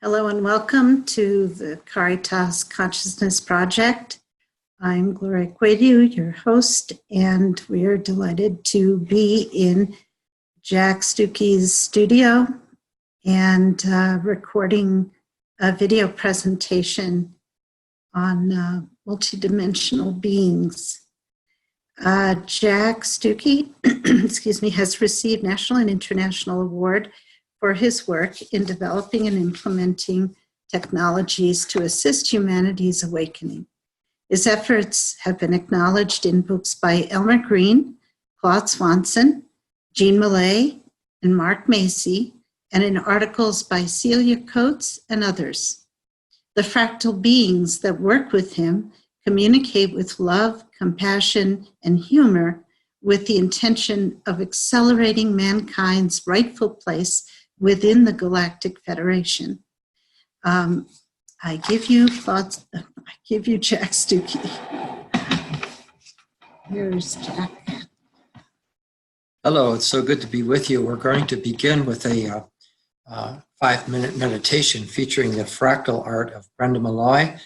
Hello and welcome to the Caritas Consciousness Project. I'm Gloria Quadu, your host, and we are delighted to be in Jack Stucki's studio and recording a video presentation on multidimensional beings. Jack Stucki, has received national and international award for his work in developing and implementing technologies to assist humanity's awakening. His efforts have been acknowledged in books by Elmer Greene, Claude Swanson, Jean Millay, and Mark Macy, and in articles by Celia Coates and others. The fractal beings that work with him communicate with love, compassion, and humor with the intention of accelerating mankind's rightful place within the Galactic Federation. I give you Jack Stucki. Here's Jack. Hello, it's so good to be with you. We're going to begin with a 5-minute meditation featuring the fractal art of Brenda Molloy,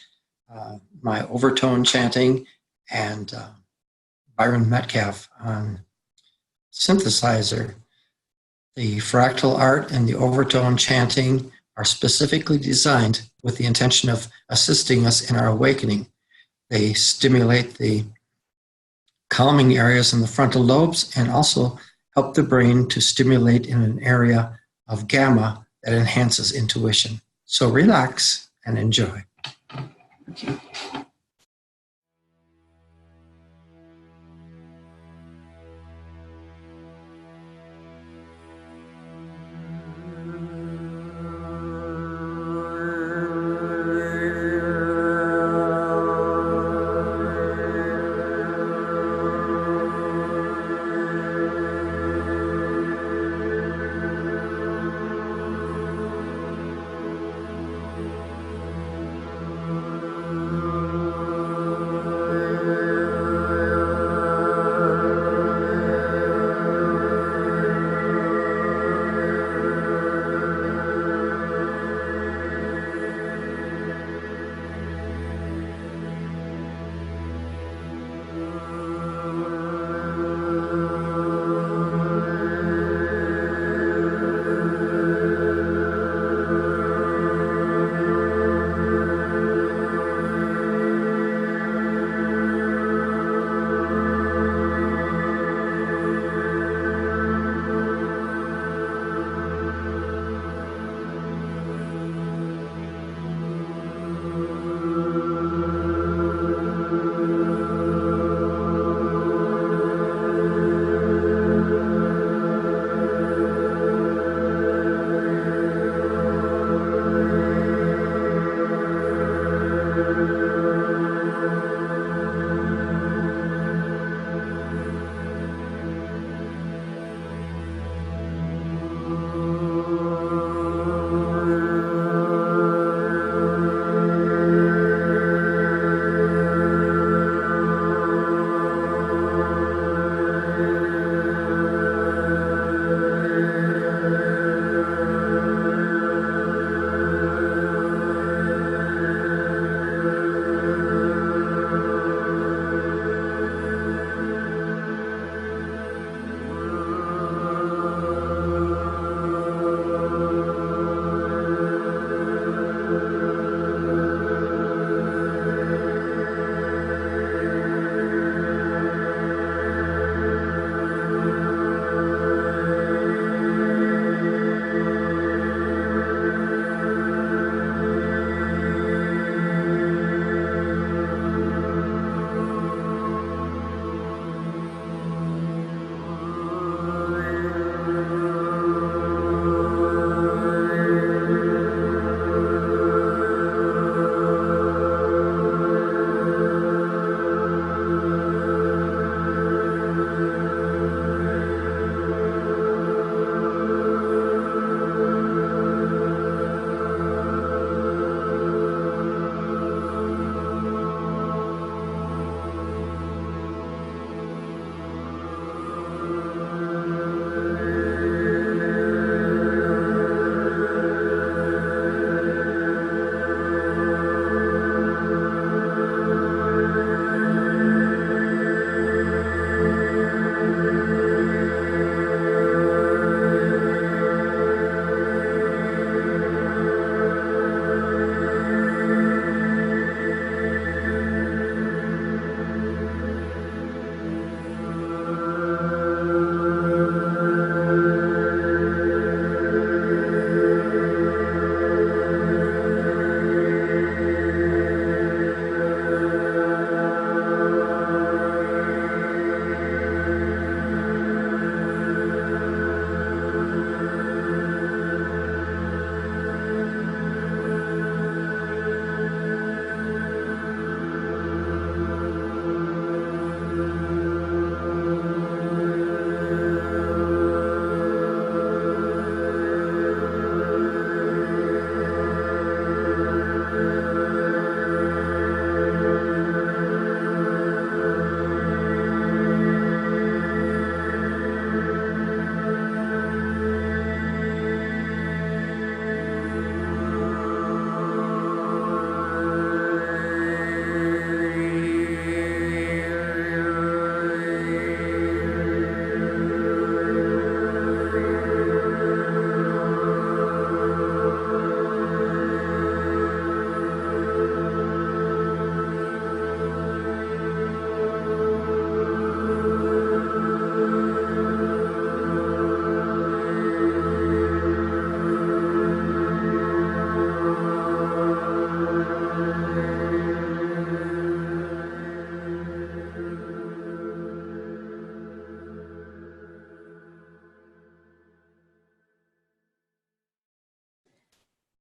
my overtone chanting, and Byron Metcalf on synthesizer. The fractal art and the overtone chanting are specifically designed with the intention of assisting us in our awakening. They stimulate the calming areas in the frontal lobes and also help the brain to stimulate in an area of gamma that enhances intuition. So relax and enjoy. Okay.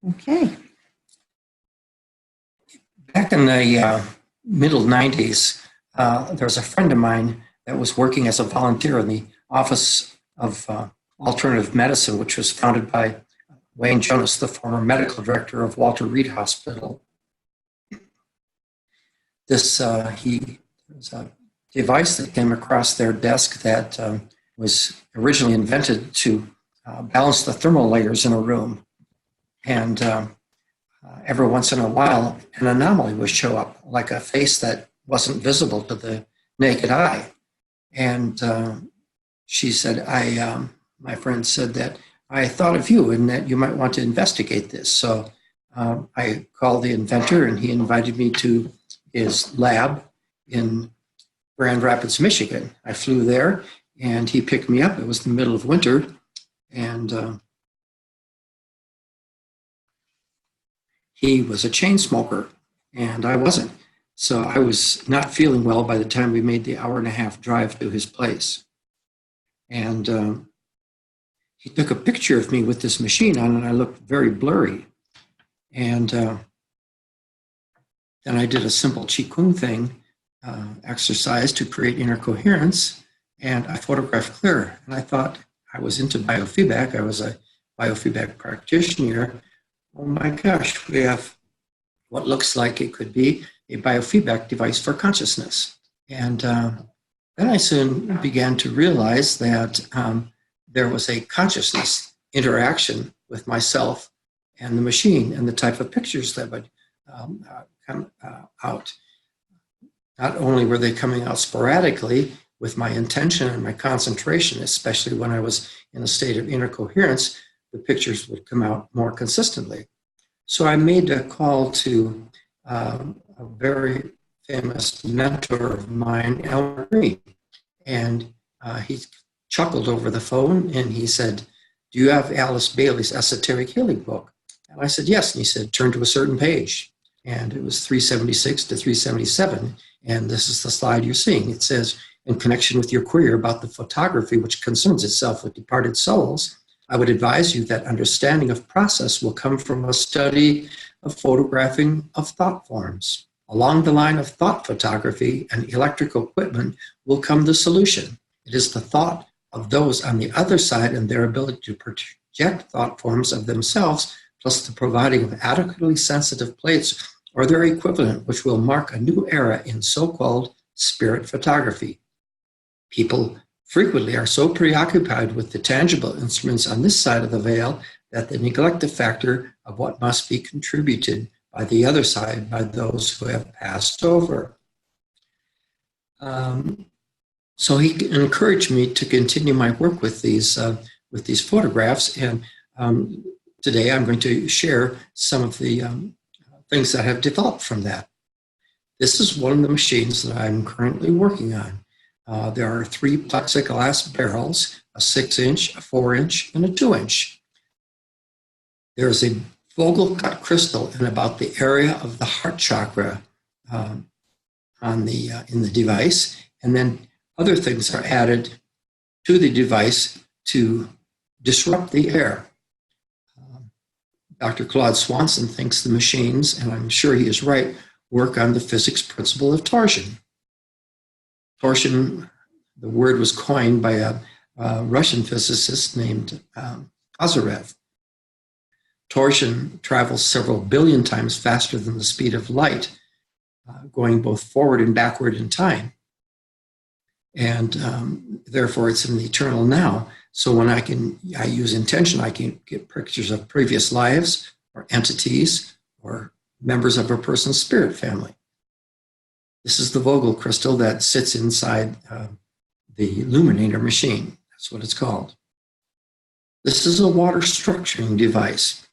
Okay. Back in the middle 90s, there was a friend of mine that was working as a volunteer in the Office of Alternative Medicine, which was founded by Wayne Jonas, the former medical director of Walter Reed Hospital. This was a device that came across their desk that was originally invented to balance the thermal layers in a room. And every once in a while, an anomaly would show up, like a face that wasn't visible to the naked eye. And she said, my friend said that I thought of you and that you might want to investigate this. So I called the inventor and he invited me to his lab in Grand Rapids, Michigan. I flew there and he picked me up. It was the middle of winter and he was a chain smoker and I wasn't. So I was not feeling well by the time we made the 1.5-hour drive to his place. And he took a picture of me with this machine on and I looked very blurry. And then I did a simple Qigong thing, exercise to create inner coherence, and I photographed clear. And I thought I was into biofeedback. I was a biofeedback practitioner. Oh my gosh, we have what looks like it could be a biofeedback device for consciousness. And then I soon began to realize that there was a consciousness interaction with myself and the machine and the type of pictures that would come out. Not only were they coming out sporadically with my intention and my concentration, especially when I was in a state of inner coherence, the pictures would come out more consistently. So I made a call to a very famous mentor of mine, Elmer Greene, and he chuckled over the phone and he said, "Do you have Alice Bailey's Esoteric Healing book?" And I said, "Yes." And he said, "Turn to a certain page." And it was 376 to 377. And this is the slide you're seeing. It says, "In connection with your query about the photography which concerns itself with departed souls, I would advise you that understanding of process will come from a study of photographing of thought forms. Along the line of thought photography and electrical equipment will come the solution. It is the thought of those on the other side and their ability to project thought forms of themselves, plus the providing of adequately sensitive plates or their equivalent, which will mark a new era in so-called spirit photography. People frequently are so preoccupied with the tangible instruments on this side of the veil that they neglect the factor of what must be contributed by the other side by those who have passed over." So he encouraged me to continue my work with these photographs, and today I'm going to share some of the things that have developed from that. This is one of the machines that I'm currently working on. There are 3 plexiglass barrels, a 6-inch, a 4-inch, and a 2-inch. There's a Vogel cut crystal in about the area of the heart chakra in the device, and then other things are added to the device to disrupt the air. Dr. Claude Swanson thinks the machines, and I'm sure he is right, work on the physics principle of torsion. Torsion, the word was coined by a Russian physicist named Kozyrev. Torsion travels several billion times faster than the speed of light, going both forward and backward in time. And therefore, it's in the eternal now. So when I use intention, I can get pictures of previous lives or entities or members of a person's spirit family. This is the Vogel crystal that sits inside the Illuminator machine. That's what it's called. This is a water structuring device.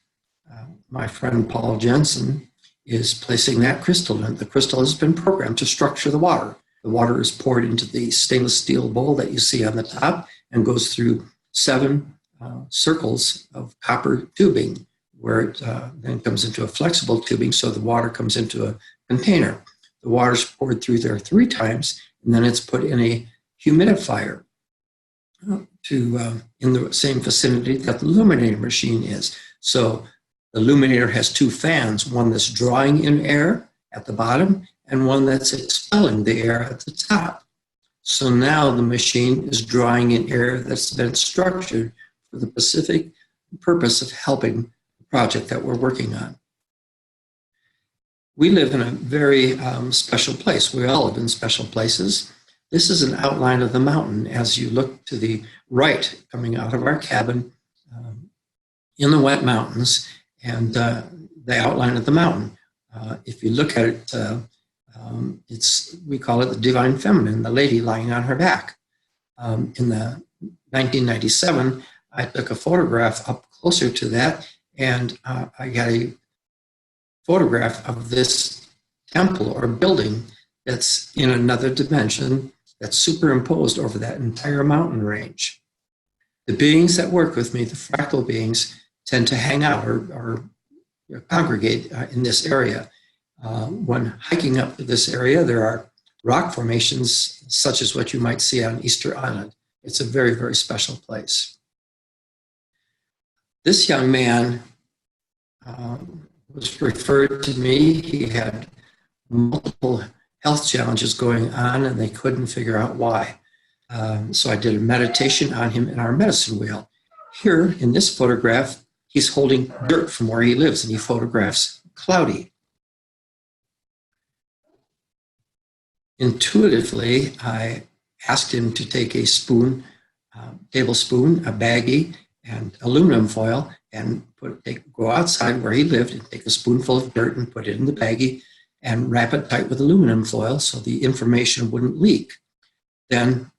My friend Paul Jensen is placing that crystal in. The crystal has been programmed to structure the water. The water is poured into the stainless steel bowl that you see on the top and goes through 7 circles of copper tubing, where it then comes into a flexible tubing, so the water comes into a container. The water is poured through there 3 times, and then it's put in a humidifier in the same vicinity that the Illuminator machine is. So The illuminator has two fans, one that's drawing in air at the bottom and one that's expelling the air at the top. So now the machine is drawing in air that's been structured for the specific purpose of helping the project that we're working on. We live in a very special place. We all live in special places. This is an outline of the mountain as you look to the right coming out of our cabin in the wet mountains, and the outline of the mountain. If you look at it, we call it the divine feminine, the lady lying on her back. In the 1997, I took a photograph up closer to that, and I got a photograph of this temple or building that's in another dimension that's superimposed over that entire mountain range. The beings that work with me, the fractal beings, tend to hang out or congregate in this area. When hiking up to this area, there are rock formations such as what you might see on Easter Island. It's a very, very special place. This young man was referred to me. He had multiple health challenges going on, and they couldn't figure out why. So I did a meditation on him in our medicine wheel. Here in this photograph, he's holding dirt from where he lives, and he photographs cloudy. Intuitively, I asked him to take a spoon, tablespoon, a baggie, and aluminum foil, and go outside where he lived and take a spoonful of dirt and put it in the baggie and wrap it tight with aluminum foil so the information wouldn't leak. Then,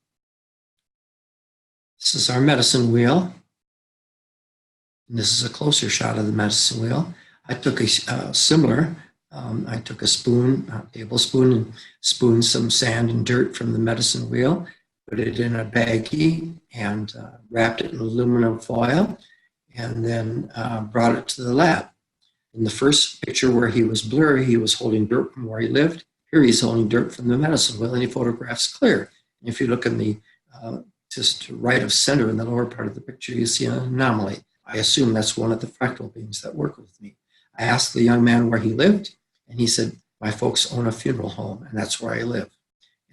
this is our medicine wheel. And this is a closer shot of the medicine wheel. I took a similar, I took a spoon, a tablespoon, and spooned some sand and dirt from the medicine wheel, put it in a baggie, and wrapped it in aluminum foil, and then brought it to the lab. In the first picture where he was blurry, he was holding dirt from where he lived. Here he's holding dirt from the medicine wheel, and he photographs clear. And if you look in the just right of center in the lower part of the picture, you see an anomaly. I assume that's one of the fractal beings that work with me. I asked the young man where he lived, and he said, my folks own a funeral home, and that's where I live.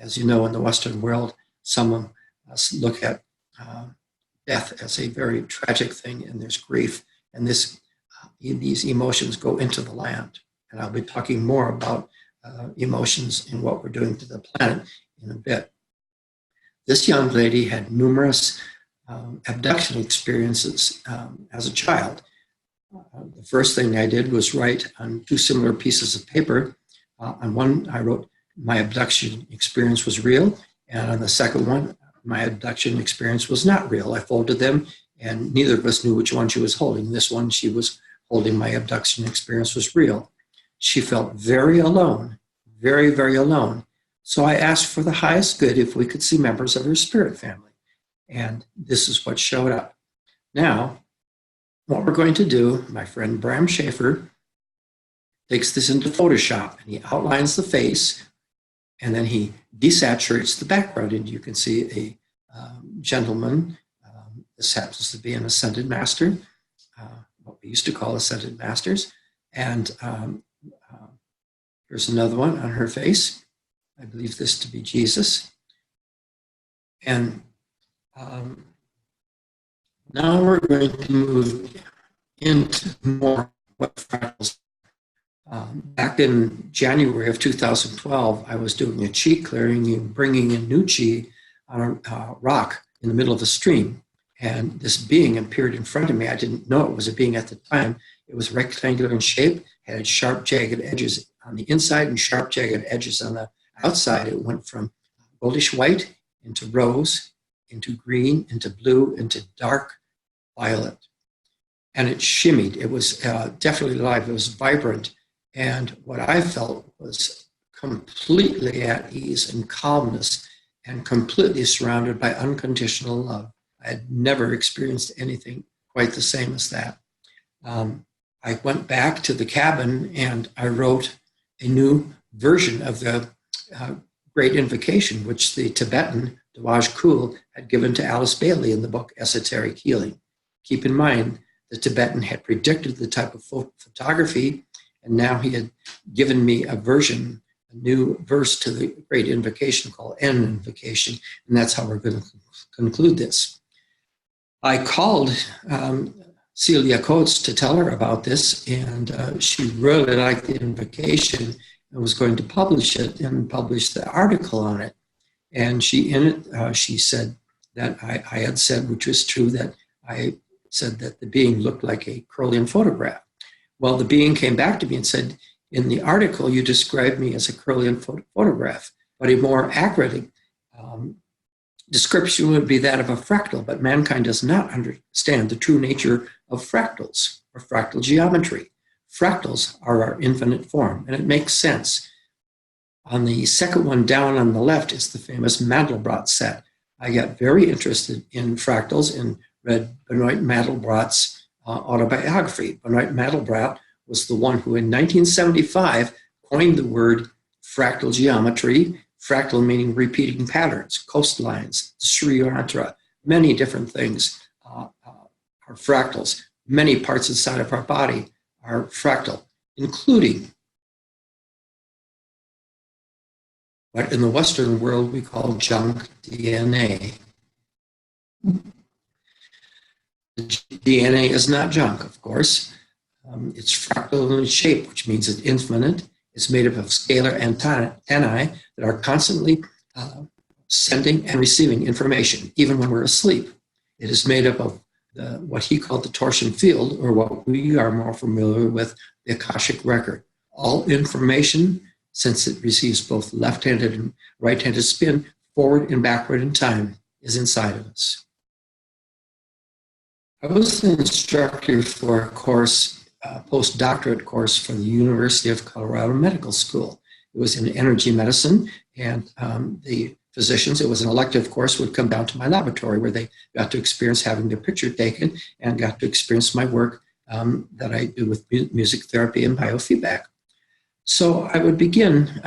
As you know, in the Western world, some of us look at death as a very tragic thing, and there's grief, and these emotions go into the land. And I'll be talking more about emotions and what we're doing to the planet in a bit. This young lady had numerous abduction experiences as a child. The first thing I did was write on two similar pieces of paper. On one, I wrote, my abduction experience was real. And on the second one, my abduction experience was not real. I folded them, and neither of us knew which one she was holding. This one, she was holding my abduction experience was real. She felt very alone, very, very alone. So I asked for the highest good if we could see members of her spirit family. And this is what showed up. Now, what we're going to do, my friend Bram Schaefer takes this into Photoshop, and he outlines the face, and then he desaturates the background, and you can see a gentleman. This happens to be an ascended master, what we used to call ascended masters. And here's another one on her face. I believe this to be Jesus. And now we're going to move into more what fractals. Back in January of 2012, I was doing a chi clearing and bringing in new chi on a rock in the middle of a stream. And this being appeared in front of me. I didn't know it was a being at the time. It was rectangular in shape, had sharp, jagged edges on the inside and sharp, jagged edges on the outside. It went from goldish white into rose, into green, into blue, into dark violet. And it shimmied. It was definitely alive. It was vibrant. And what I felt was completely at ease and calmness and completely surrounded by unconditional love. I had never experienced anything quite the same as that. I went back to the cabin and I wrote a new version of the Great Invocation, which the Tibetan Dawaj Kul had given to Alice Bailey in the book Esoteric Healing. Keep in mind the Tibetan had predicted the type of photography, and now he had given me a new verse to the great invocation called N Invocation, and that's how we're going to conclude this. I called Celia Coates to tell her about this, and she really liked the invocation and was going to publish it and publish the article on it. And she said that I had said, which was true, that I said that the being looked like a Kirlian photograph. Well, the being came back to me and said, in the article, you described me as a Kirlian photograph, but a more accurate description would be that of a fractal, but mankind does not understand the true nature of fractals or fractal geometry. Fractals are our infinite form, and it makes sense. On the second one down on the left is the famous Mandelbrot set. I got very interested in fractals and read Benoit Mandelbrot's autobiography. Benoit Mandelbrot was the one who in 1975 coined the word fractal geometry, fractal meaning repeating patterns, coastlines, Sri Yantra, many different things are fractals. Many parts inside of our body are fractal, including what in the Western world we call junk DNA. The DNA is not junk, of course. It's fractal in shape, which means it's infinite. It's made up of scalar antennae that are constantly sending and receiving information, even when we're asleep. It is made up of what he called the torsion field, or what we are more familiar with, the Akashic record. All information, since it receives both left-handed and right-handed spin, forward and backward in time, is inside of us. I was an instructor for a course, postdoctorate course for the University of Colorado Medical School. It was in energy medicine, and the physicians, it was an elective course, would come down to my laboratory where they got to experience having their picture taken and got to experience my work that I do with music therapy and biofeedback. So I would begin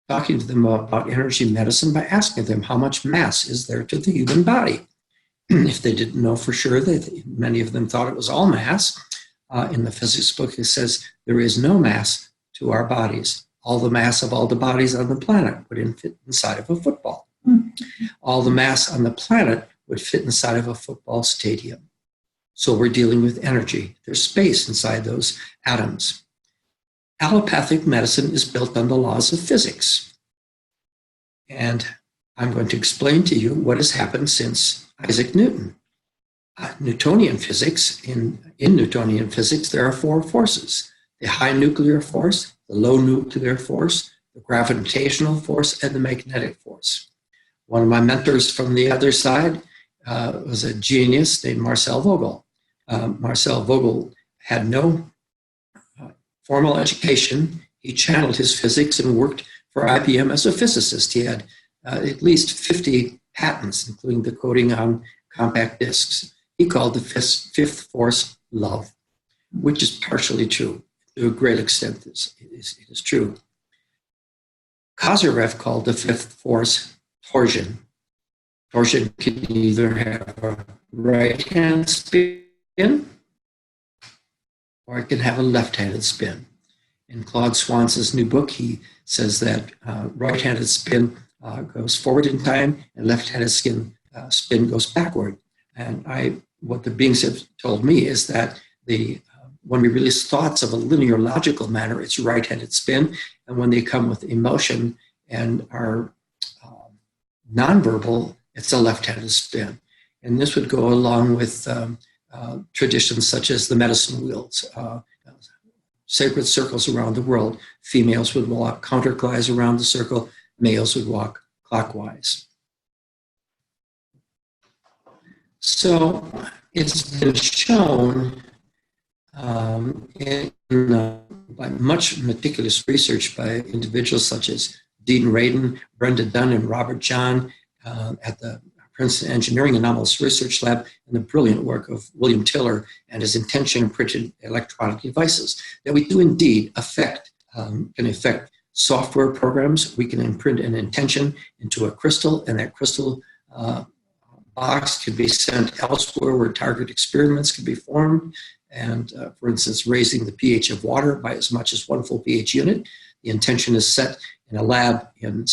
talking to them about energy medicine by asking them how much mass is there to the human body. If they didn't know for sure, many of them thought it was all mass. In the physics book, it says there is no mass to our bodies. All the mass of all the bodies on the planet would fit inside of a football. All the mass on the planet would fit inside of a football stadium. So we're dealing with energy. There's space inside those atoms. Allopathic medicine is built on the laws of physics. And I'm going to explain to you what has happened since Isaac Newton. Newtonian physics, in Newtonian physics, there are four forces: the high nuclear force, the low nuclear force, the gravitational force, and the magnetic force. One of my mentors from the other side was a genius named Marcel Vogel. Marcel Vogel had no formal education. He channeled his physics and worked for IBM as a physicist. He had at least 50 patents, including the coding on compact discs. He called the fifth force love, which is partially true. To a great extent, it is true. Kozyrev called the fifth force torsion. Torsion can either have a right-hand spin or it can have a left-handed spin. In Claude Swanson's new book, he says that right-handed spin goes forward in time and left-handed spin goes backward. And what the beings have told me is that when we release thoughts of a linear logical manner, it's right-handed spin. And when they come with emotion and are nonverbal, it's a left-handed spin. And this would go along with traditions such as the medicine wheels, sacred circles around the world. Females would walk counterclockwise around the circle, males would walk clockwise. So it's been shown by much meticulous research by individuals such as Dean Radin, Brenda Dunn, and Robert John at the Princeton Engineering Anomalous Research Lab, and the brilliant work of William Tiller and his intention printed electronic devices, that we do indeed can affect software programs. We can imprint an intention into a crystal, and that crystal box can be sent elsewhere where target experiments can be formed. And for instance, raising the pH of water by as much as 1 full pH unit. The intention is set in a lab in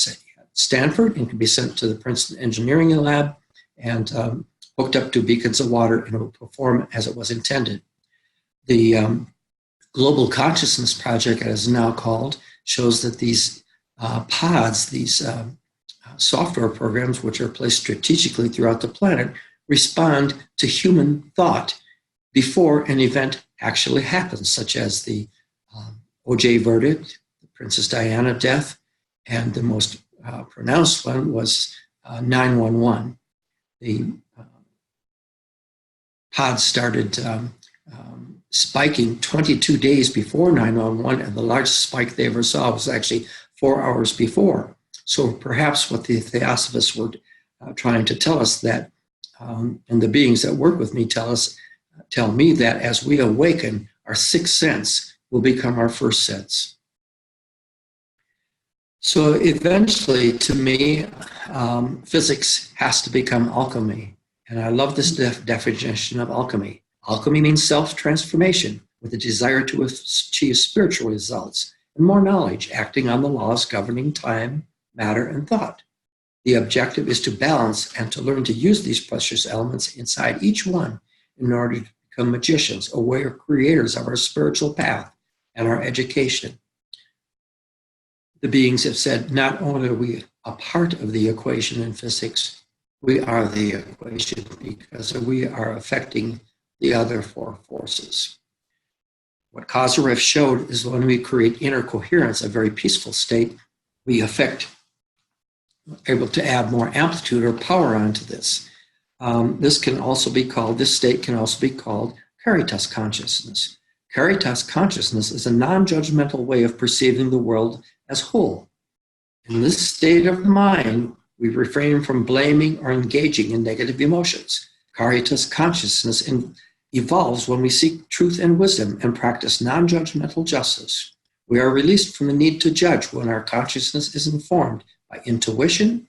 Stanford and can be sent to the Princeton Engineering Lab and hooked up to beacons of water, and it will perform as it was intended. The Global Consciousness Project, as it's now called, shows that these pods, these software programs, which are placed strategically throughout the planet, respond to human thought before an event actually happens, such as the OJ verdict, the Princess Diana death, and the most pronounced one was 911. The pods started spiking 22 days before 911, and the largest spike they ever saw was actually 4 hours before. So perhaps what the Theosophists were trying to tell us that, and the beings that work with me tell me that as we awaken, our sixth sense will become our first sense. So eventually, to me, physics has to become alchemy. And I love this definition of alchemy. Alchemy means self-transformation with a desire to achieve spiritual results and more knowledge, acting on the laws governing time, matter, and thought. The objective is to balance and to learn to use these precious elements inside each one in order to become magicians, aware creators of our spiritual path and our education. The beings have said, not only are we a part of the equation in physics, we are the equation because we are affecting the other four forces. What Kozyrev showed is when we create inner coherence, a very peaceful state, we able to add more amplitude or power onto this. This state can also be called caritas consciousness. Caritas consciousness is a non-judgmental way of perceiving the world as whole. In this state of mind, we refrain from blaming or engaging in negative emotions. Caritas consciousness evolves when we seek truth and wisdom and practice non-judgmental justice. We are released from the need to judge when our consciousness is informed by intuition,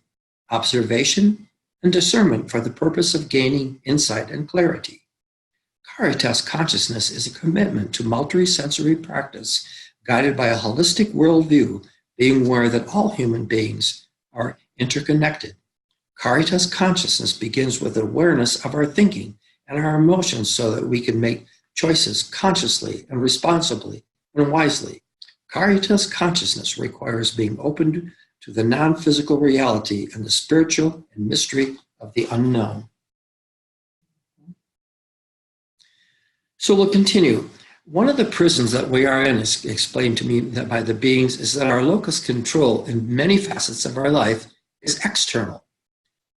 observation, and discernment for the purpose of gaining insight and clarity. Caritas consciousness is a commitment to multi-sensory practice guided by a holistic worldview, being aware that all human beings are interconnected. Caritas consciousness begins with awareness of our thinking and our emotions so that we can make choices consciously and responsibly and wisely. Caritas consciousness requires being open to the non-physical reality and the spiritual and mystery of the unknown. So we'll continue. One of the prisons that we are in is explained to me that by the beings is that our locus control in many facets of our life is external.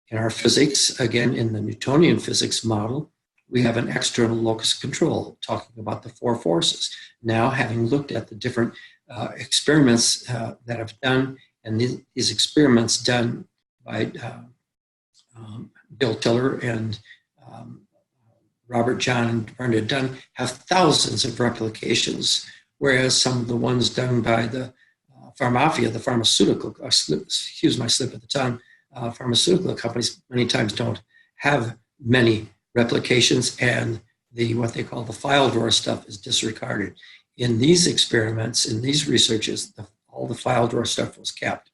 In our physics, again, in the Newtonian physics model, we have an external locus control, talking about the four forces. Now, having looked at the different experiments that have done, and these experiments done by Bill Tiller and Robert John and Brenda Dunn have thousands of replications, whereas some of the ones done by the pharmacia, the pharmaceutical, excuse my slip of the tongue, pharmaceutical companies many times don't have many replications, and what they call the file drawer stuff is disregarded. In these experiments, in these researches, all the file drawer stuff was kept.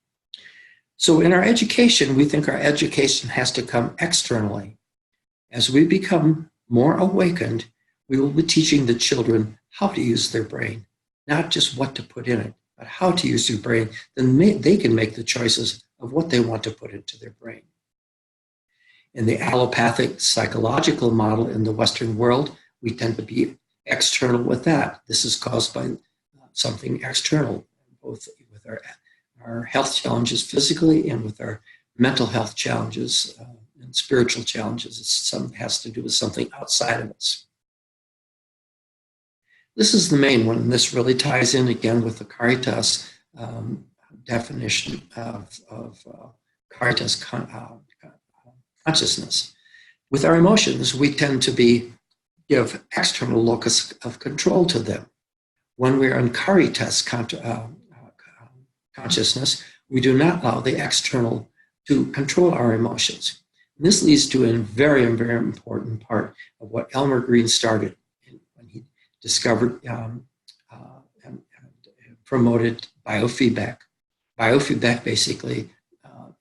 So in our education, we think our education has to come externally. As we become more awakened, we will be teaching the children how to use their brain, not just what to put in it, but how to use their brain. Then they can make the choices of what they want to put into their brain. In the allopathic psychological model in the Western world, we tend to be external with that. This is caused by something external, both with our health challenges physically and with our mental health challenges and spiritual challenges. It has to do with something outside of us. This is the main one, and this really ties in again with the Caritas definition of Caritas consciousness. With our emotions, we tend to give external locus of control to them. When we're in Caritas consciousness, we do not allow the external to control our emotions. And this leads to a very, very important part of what Elmer Greene started when he discovered and promoted biofeedback. Biofeedback basically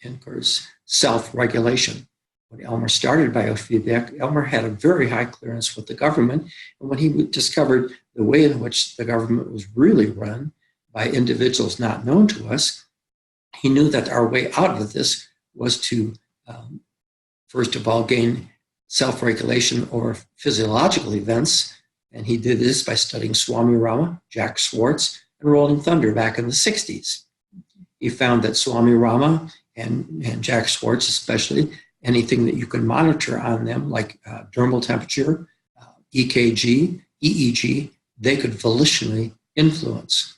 incurs self-regulation. When Elmer started biofeedback, Elmer had a very high clearance with the government. And when he discovered the way in which the government was really run by individuals not known to us, he knew that our way out of this was to, first of all, gain self-regulation over physiological events. And he did this by studying Swami Rama, Jack Schwartz, and Rolling Thunder back in the 60s. He found that Swami Rama and Jack Schwartz especially, anything that you can monitor on them, like dermal temperature, EKG, EEG, they could volitionally influence.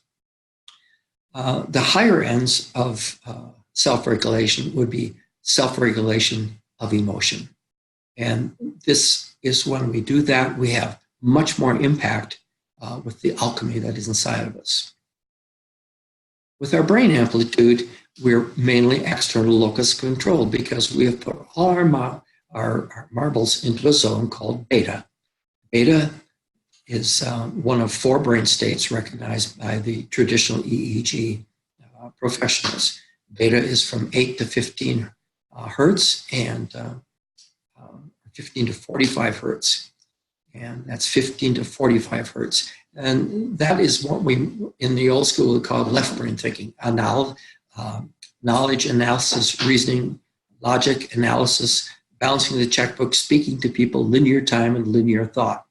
The higher ends of self-regulation would be self-regulation of emotion. And this is when we do that, we have much more impact with the alchemy that is inside of us. With our brain amplitude, we're mainly external locus controlled because we have put all our marbles into a zone called beta. Beta is one of 4 brain states recognized by the traditional EEG professionals. Beta is from 8 to 15 hertz and 15 to 45 hertz. And that's 15 to 45 hertz. And that is what we, in the old school, would call left brain thinking. Knowledge, analysis, reasoning, logic, analysis, balancing the checkbook, speaking to people, linear time, and linear thought.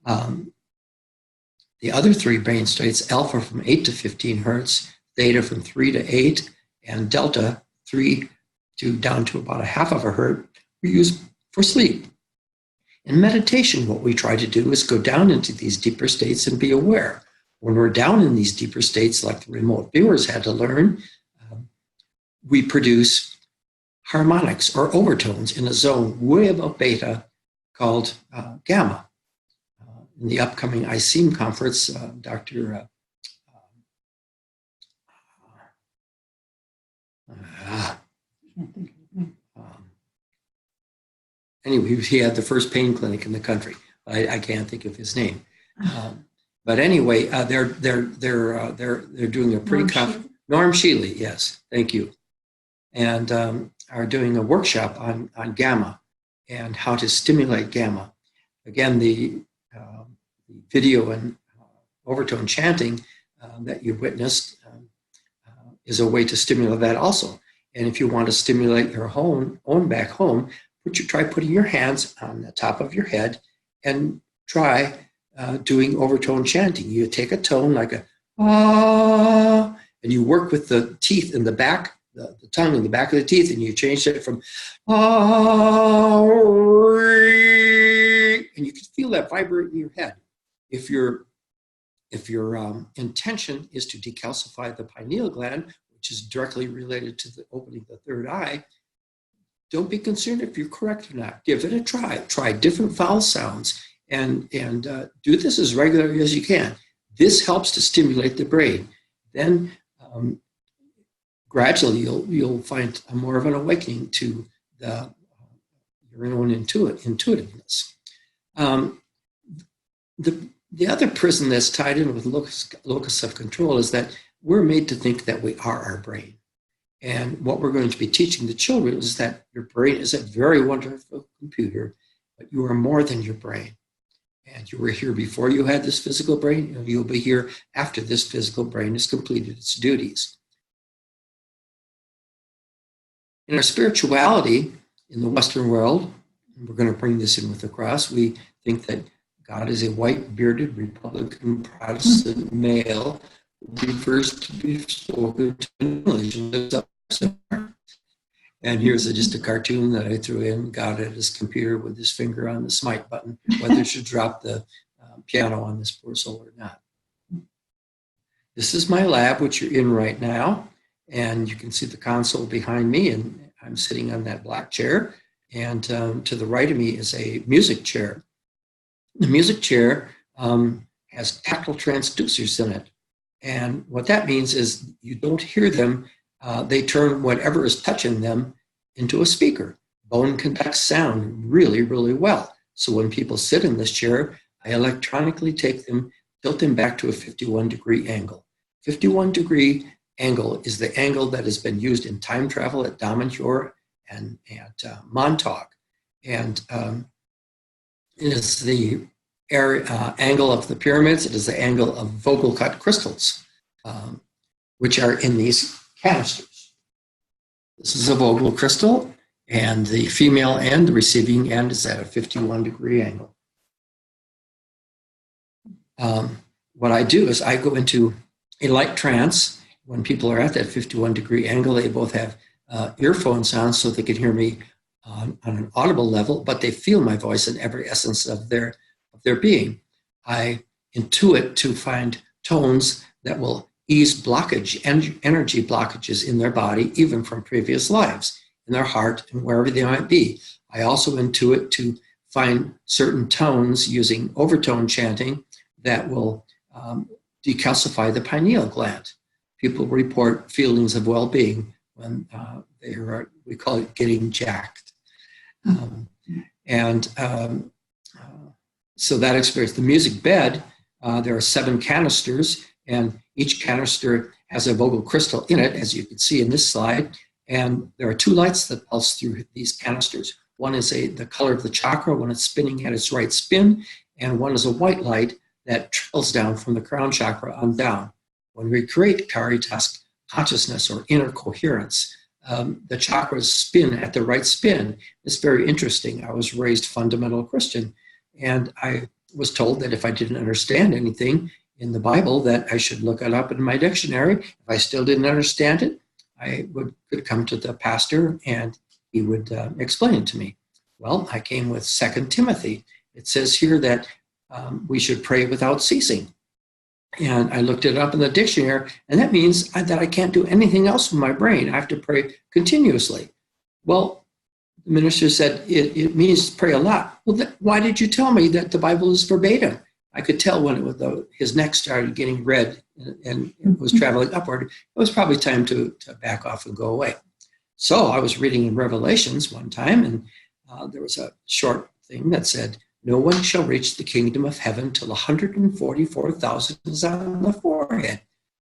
The other 3 brain states, alpha from 8 to 15 hertz, theta from 3 to 8, and delta 3 to down to about a half of a hertz, we use for sleep. In meditation, what we try to do is go down into these deeper states and be aware. When we're down in these deeper states, like the remote viewers had to learn, we produce harmonics or overtones in a zone way above beta called gamma. In the upcoming ISSSEEM Conference, Dr. Anyway, he had the first pain clinic in the country. I can't think of his name. But anyway, they're doing a pretty Norm Shealy, yes, thank you, and are doing a workshop on gamma and how to stimulate gamma. Again, the video and overtone chanting that you witnessed is a way to stimulate that also. And if you want to stimulate your own back home, try putting your hands on the top of your head and try doing overtone chanting. You take a tone like a ah, and you work with the teeth in the back, the tongue in the back of the teeth, and you change it from ah, and you can feel that vibrate in your head. If your intention is to decalcify the pineal gland, which is directly related to the opening of the third eye, don't be concerned if you're correct or not. Give it a try. Try different vowel sounds and do this as regularly as you can. This helps to stimulate the brain. Then gradually you'll find more of an awakening to your own intuitiveness. The other prison that's tied in with locus of control is that we're made to think that we are our brain. And what we're going to be teaching the children is that your brain is a very wonderful computer, but you are more than your brain. And you were here before you had this physical brain, and you'll be here after this physical brain has completed its duties. In our spirituality, in the Western world, and we're going to bring this in with the cross, we think that God is a white, bearded, Republican, Protestant male who prefers to be spoken to in English. And here's just a cartoon that I threw in. God at his computer with his finger on the smite button, whether it should drop the piano on this poor soul or not. This is my lab, which you're in right now. And you can see the console behind me, and I'm sitting on that black chair. And to the right of me is a music chair. The music chair has tactile transducers in it. And what that means is you don't hear them. They turn whatever is touching them into a speaker. bone conducts sound really, really well. So when people sit in this chair, I electronically tilt them back to a 51-degree angle. 51-degree angle is the angle that has been used in time travel at Damanhur and at Montauk. And it is the angle of the pyramids. It is the angle of Vogel-cut crystals, which are in these canisters. This is a Vogel crystal, and the female end, the receiving end, is at a 51-degree angle. What I do is I go into a light trance. When people are at that 51-degree angle, they both have earphones on so they can hear me on an audible level, but they feel my voice in every essence of their being. I intuit to find tones that will ease blockage, energy blockages in their body, even from previous lives, in their heart and wherever they might be. I also intuit to find certain tones using overtone chanting that will decalcify the pineal gland. People report feelings of well-being when they are, we call it getting jacked. So that experience, the music bed, there are 7 canisters, and each canister has a Vogel crystal in it, as you can see in this slide. And there are 2 lights that pulse through these canisters. One is the color of the chakra when it's spinning at its right spin, and one is a white light that trickles down from the crown chakra on down. When we create Caritas consciousness or inner coherence, the chakras spin at the right spin. It's very interesting. I was raised fundamental Christian, and I was told that if I didn't understand anything in the Bible, that I should look it up in my dictionary. If I still didn't understand it, I could come to the pastor and he would explain it to me. Well, I came with 2 Timothy. It says here that we should pray without ceasing. And I looked it up in the dictionary, and that means that I can't do anything else with my brain. I have to pray continuously. Well, the minister said, it means pray a lot. Well, why did you tell me that the Bible is verbatim? I could tell when his neck started getting red and it was traveling upward. It was probably time to back off and go away. So I was reading in Revelations one time, and there was a short thing that said, "No one shall reach the kingdom of heaven till 144,000 is on the forehead."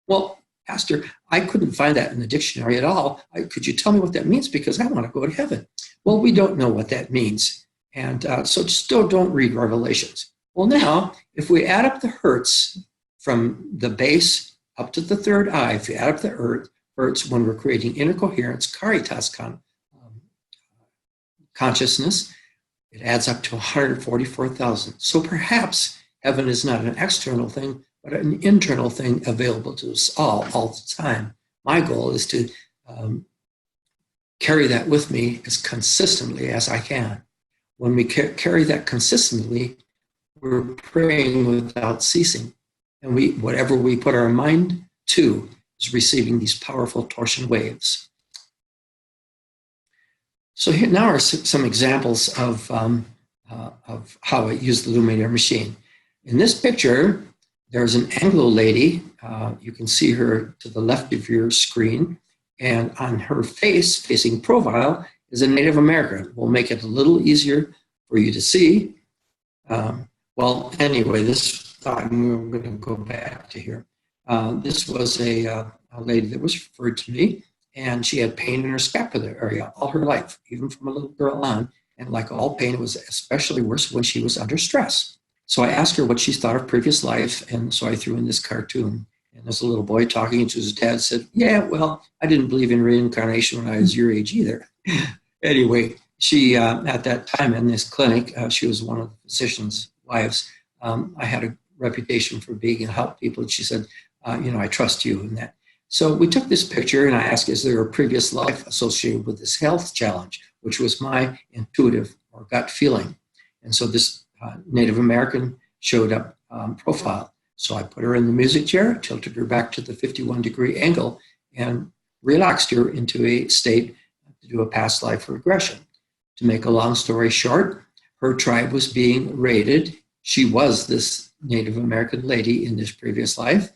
Well, Pastor, I couldn't find that in the dictionary at all. Could you tell me what that means? Because I want to go to heaven. Well, we don't know what that means. And so still don't read Revelations. Well, now, if we add up the hertz from the base up to the third eye, if you add up the hertz when we're creating inner coherence, Caritas consciousness, it adds up to 144,000. So perhaps heaven is not an external thing, but an internal thing available to us all the time. My goal is to carry that with me as consistently as I can. When we carry that consistently, we're praying without ceasing. And whatever we put our mind to is receiving these powerful torsion waves. So here now are some examples of how I use the Illuminator machine. In this picture, there's an Anglo lady. You can see her to the left of your screen. And on her face, facing profile, is a Native American. We'll make it a little easier for you to see. Well, anyway, I'm going to go back to here. This was a lady that was referred to me, and she had pain in her scapular area all her life, even from a little girl on. And like all pain, it was especially worse when she was under stress. So I asked her what she thought of previous life, and so I threw in this cartoon. And there's a little boy talking to his dad, said, "Yeah, well, I didn't believe in reincarnation when I was your age either." Anyway, she, at that time in this clinic, she was one of the physician's wives. I had a reputation for being able to help people. And she said, I trust you in that. So we took this picture and I asked, is there a previous life associated with this health challenge, which was my intuitive or gut feeling. And so this Native American showed up profile. So I put her in the music chair, tilted her back to the 51-degree angle, and relaxed her into a state to do a past life regression. To make a long story short, her tribe was being raided. She was this Native American lady in this previous life,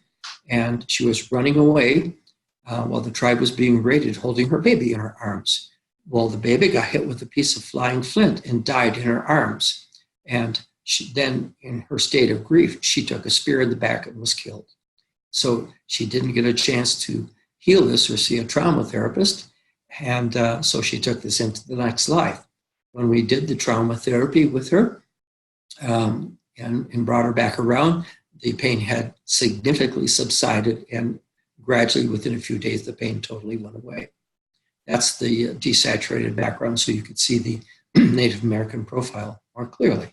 and she was running away while the tribe was being raided, holding her baby in her arms. Well, the baby got hit with a piece of flying flint and died in her arms. And then, in her state of grief, she took a spear in the back and was killed. So she didn't get a chance to heal this or see a trauma therapist. And so she took this into the next life. When we did the trauma therapy with her and brought her back around, the pain had significantly subsided, and gradually, within a few days, the pain totally went away. That's the desaturated background, so you could see the Native American profile more clearly.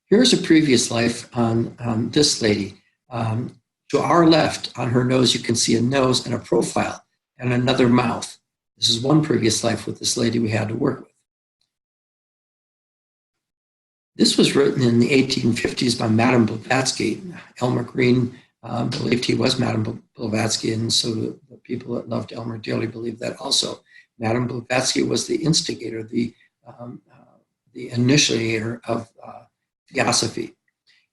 Here's a previous life on this lady. To our left, on her nose, you can see a nose and a profile and another mouth. This is one previous life with this lady we had to work with. This was written in the 1850s by Madame Blavatsky. Elmer Greene believed he was Madame Blavatsky, and so the people that loved Elmer dearly believed that also. Madame Blavatsky was the instigator, the initiator of Theosophy.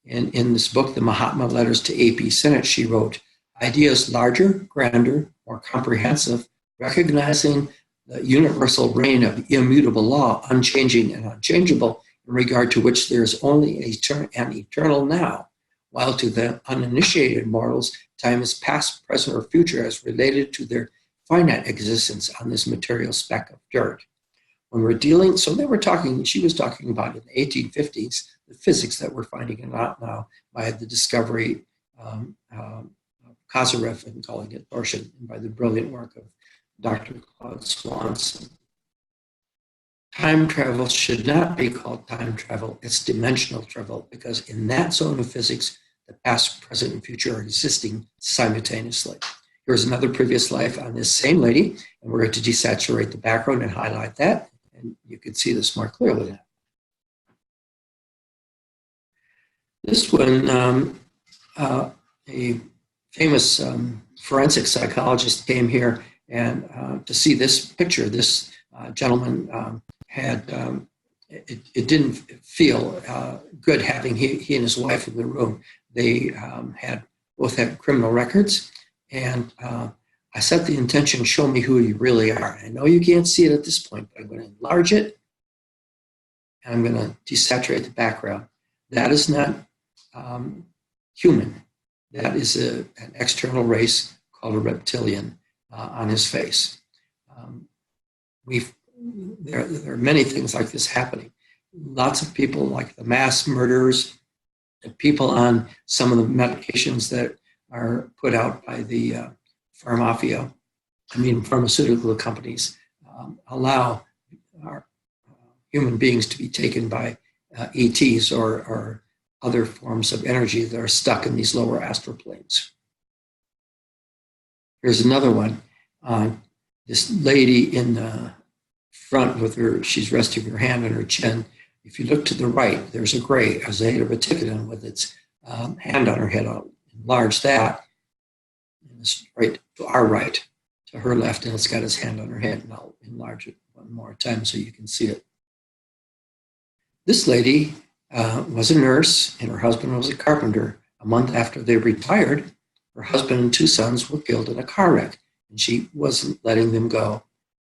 In this book, The Mahatma Letters to AP Senate, she wrote, "Ideas larger, grander, more comprehensive, recognizing the universal reign of immutable law, unchanging and unchangeable, in regard to which there is only an eternal now, while to the uninitiated mortals, time is past, present, or future as related to their finite existence on this material speck of dirt." When we're dealing, so she was talking about in the 1850s, the physics that we're finding out now by the discovery of Kozyrev and calling it torsion, and by the brilliant work of Dr. Claude Swanson. Time travel should not be called time travel, it's dimensional travel, because in that zone of physics, the past, present, and future are existing simultaneously. Here's another previous life on this same lady, and we're going to desaturate the background and highlight that, and you can see this more clearly now. This one, a famous forensic psychologist came here and to see this picture. This gentleman had, it didn't feel good having he and his wife in the room. They both had criminal records, and I set the intention, show me who you really are. I know you can't see it at this point, but I'm going to enlarge it, and I'm going to desaturate the background. That is not human. That is an external race called a reptilian on his face. There are many things like this happening. Lots of people, like the mass murderers, the people on some of the medications that are put out by the pharmaceutical companies, allow our human beings to be taken by ETs or other forms of energy that are stuck in these lower astral planes. Here's another one. This lady in the front with her, she's resting her hand on her chin. If you look to the right, there's a gray, a zeta reticulatum with its hand on her head. I'll enlarge that. And it's right to our right, to her left, and it's got his hand on her head, and I'll enlarge it one more time so you can see it. This lady was a nurse, and her husband was a carpenter. A month after they retired, her husband and 2 sons were killed in a car wreck, and she wasn't letting them go.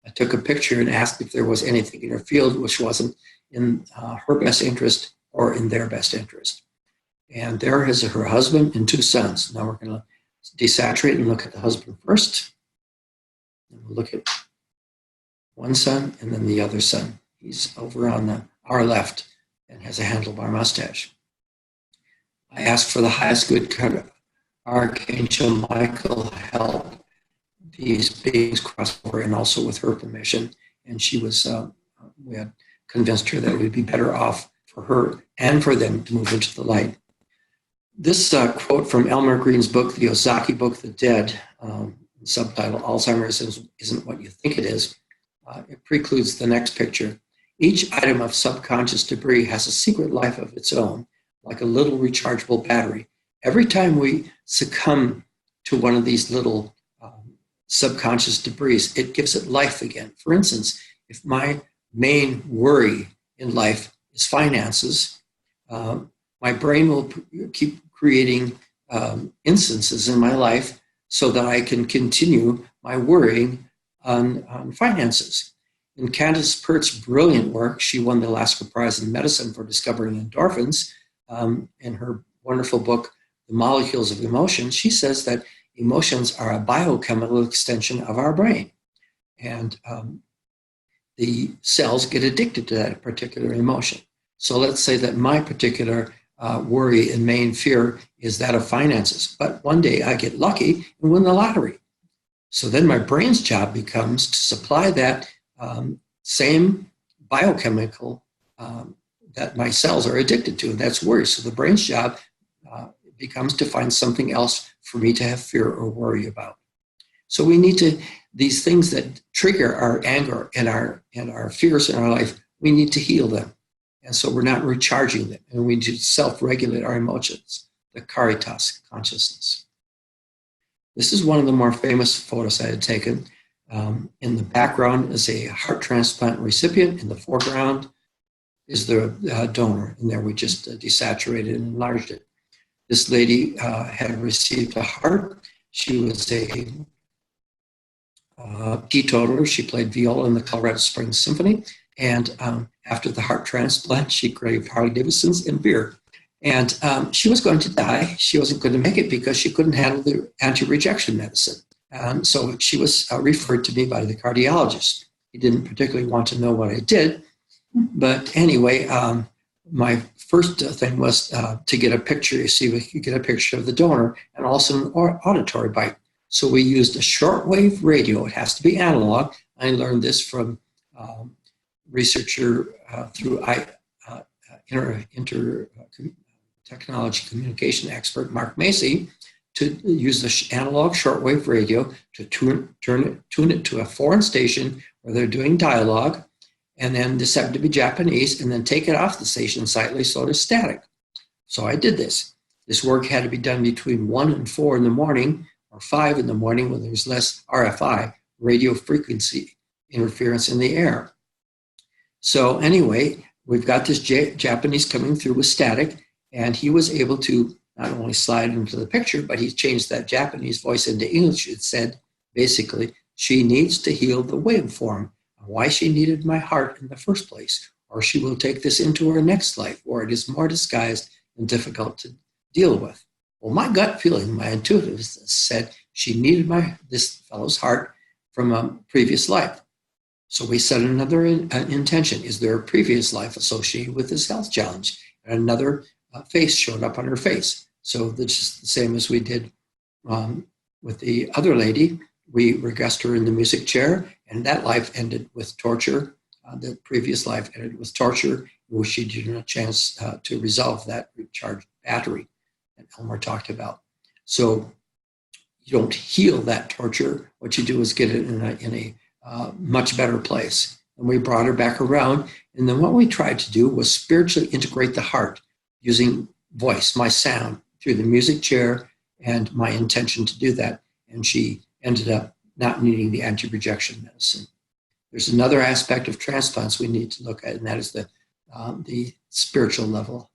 I took a picture and asked if there was anything in her field which wasn't in her best interest or in their best interest. And there is her husband and 2 sons. Now we're going to desaturate and look at the husband first. And we'll look at one son and then the other son. He's over on our left and has a handlebar mustache. I asked for the highest good Archangel Michael help these beings cross over, and also with her permission. And she was, we had convinced her that it would be better off for her and for them to move into the light. This quote from Elmer Greene's book, the Ozaki book, The Dead, subtitle, Alzheimer's Isn't What You Think It Is, it precludes the next picture. Each item of subconscious debris has a secret life of its own, like a little rechargeable battery. Every time we succumb to one of these little subconscious debris, it gives it life again. For instance, if my main worry in life is finances, my brain will keep creating instances in my life so that I can continue my worrying on finances. In Candace Pert's brilliant work, she won the Lasker Prize in Medicine for discovering endorphins. In her wonderful book, The Molecules of Emotion, she says that emotions are a biochemical extension of our brain. And the cells get addicted to that particular emotion. So let's say that my particular worry and main fear is that of finances. But one day I get lucky and win the lottery. So then my brain's job becomes to supply that same biochemical that my cells are addicted to, and that's worry. So the brain's job becomes to find something else for me to have fear or worry about. So we need to, these things that trigger our anger and our fears in our life, we need to heal them. And so we're not recharging them, and we need to self-regulate our emotions, the caritas consciousness. This is one of the more famous photos I had taken. In the background is a heart transplant recipient. In the foreground is the donor. And there we just desaturated and enlarged it. This lady had received a heart. She was a teetotaler. She played viola in the Colorado Springs Symphony. And after the heart transplant, she craved Harley-Davidsons and beer. And she was going to die. She wasn't going to make it because she couldn't handle the anti-rejection medicine. So she was referred to me by the cardiologist. He didn't particularly want to know what I did. But anyway, my first thing was to get a picture, see if we could get a picture of the donor and also an auditory bite. So we used a shortwave radio. It has to be analog. I learned this from researcher through technology communication expert Mark Macy, to use the analog shortwave radio to tune it to a foreign station where they're doing dialogue, and then decide to be Japanese, and then take it off the station slightly so it's static. So I did this. This work had to be done between 1 and 4 in the morning, or 5 in the morning when there's less RFI, radio frequency interference in the air. So anyway, we've got this Japanese coming through with static, and he was able to not only slide into the picture, but he changed that Japanese voice into English. It said, basically, she needs to heal the waveform, why she needed my heart in the first place, or she will take this into her next life, or it is more disguised and difficult to deal with. Well, my gut feeling, my intuitiveness said she needed this fellow's heart from a previous life. So we set another intention. Is there a previous life associated with this health challenge? And another face showed up on her face. So this is the same as we did with the other lady. We regressed her in the music chair, and that life ended with torture. The previous life ended with torture, where she didn't have a chance to resolve that recharged battery that Elmer talked about. So you don't heal that torture. What you do is get it in a much better place. And we brought her back around. And then what we tried to do was spiritually integrate the heart using voice, my sound, through the music chair, and my intention to do that. And she ended up not needing the anti-rejection medicine. There's another aspect of transplants we need to look at, and that is the spiritual level.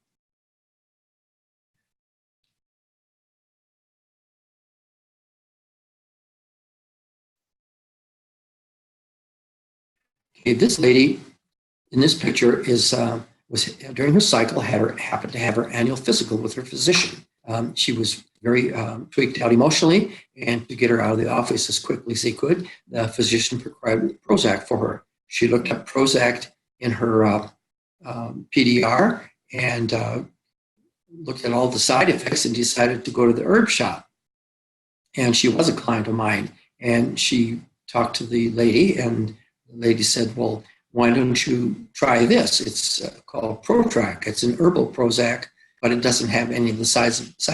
Okay, this lady in this picture was during her cycle happened to have her annual physical with her physician. She was very tweaked out emotionally, and to get her out of the office as quickly as he could, the physician prescribed Prozac for her. She looked up Prozac in her PDR and looked at all the side effects and decided to go to the herb shop. And she was a client of mine, and she talked to the lady, and the lady said, well, why don't you try this? It's called Protrac. It's an herbal Prozac, but it doesn't have any of the side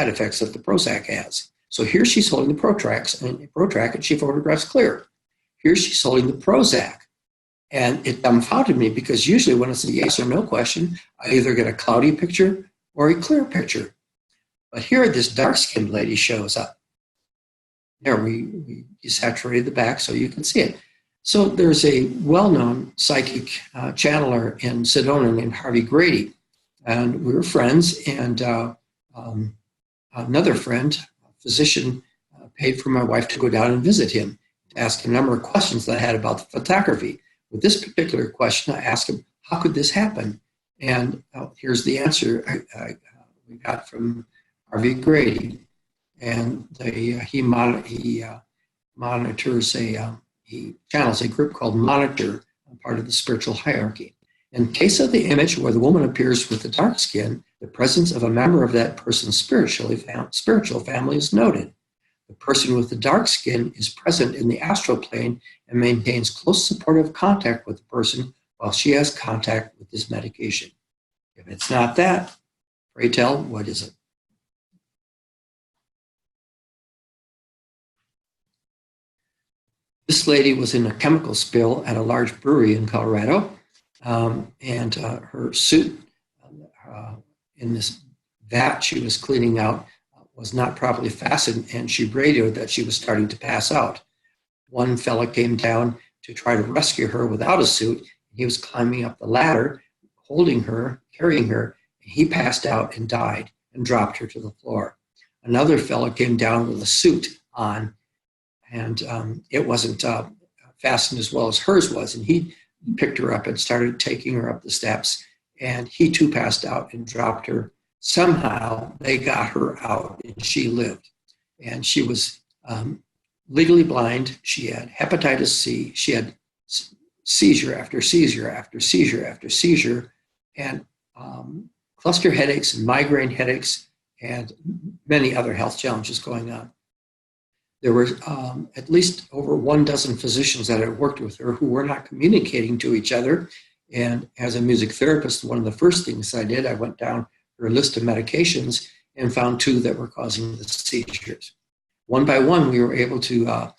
effects that the Prozac has. So here she's holding the Protrac, and she photographs clear. Here she's holding the Prozac. And it dumbfounded me, because usually when it's a yes or no question, I either get a cloudy picture or a clear picture. But here this dark-skinned lady shows up. There, we desaturated the back so you can see it. So there's a well-known psychic channeler in Sedona named Harvey Grady. And we were friends, and another friend, a physician, paid for my wife to go down and visit him. ask a number of questions that I had about the photography. With this particular question, I asked him, how could this happen? And here's the answer we got from R.V. Grady. And he channels a group called Monitor, part of the spiritual hierarchy. In case of the image where the woman appears with the dark skin, the presence of a member of that person's spiritual family is noted. The person with the dark skin is present in the astral plane and maintains close supportive contact with the person while she has contact with this medication. If it's not that, pray tell, what is it? This lady was in a chemical spill at a large brewery in Colorado, and her suit in this vat she was cleaning out was not properly fastened, and she radioed that she was starting to pass out. One fella came down to try to rescue her without a suit. He was climbing up the ladder, holding her, carrying her, and he passed out and died and dropped her to the floor. Another fellow came down with a suit on, and it wasn't fastened as well as hers was, and he picked her up and started taking her up the steps, and he too passed out and dropped her. Somehow they got her out and she lived. And she was legally blind. She had hepatitis C. She had seizure after seizure after seizure after seizure, and cluster headaches and migraine headaches and many other health challenges going on. There were at least over 12 physicians that had worked with her who were not communicating to each other. And as a music therapist, one of the first things I did, I went down her list of medications and found 2 that were causing the seizures. One by one, we were able to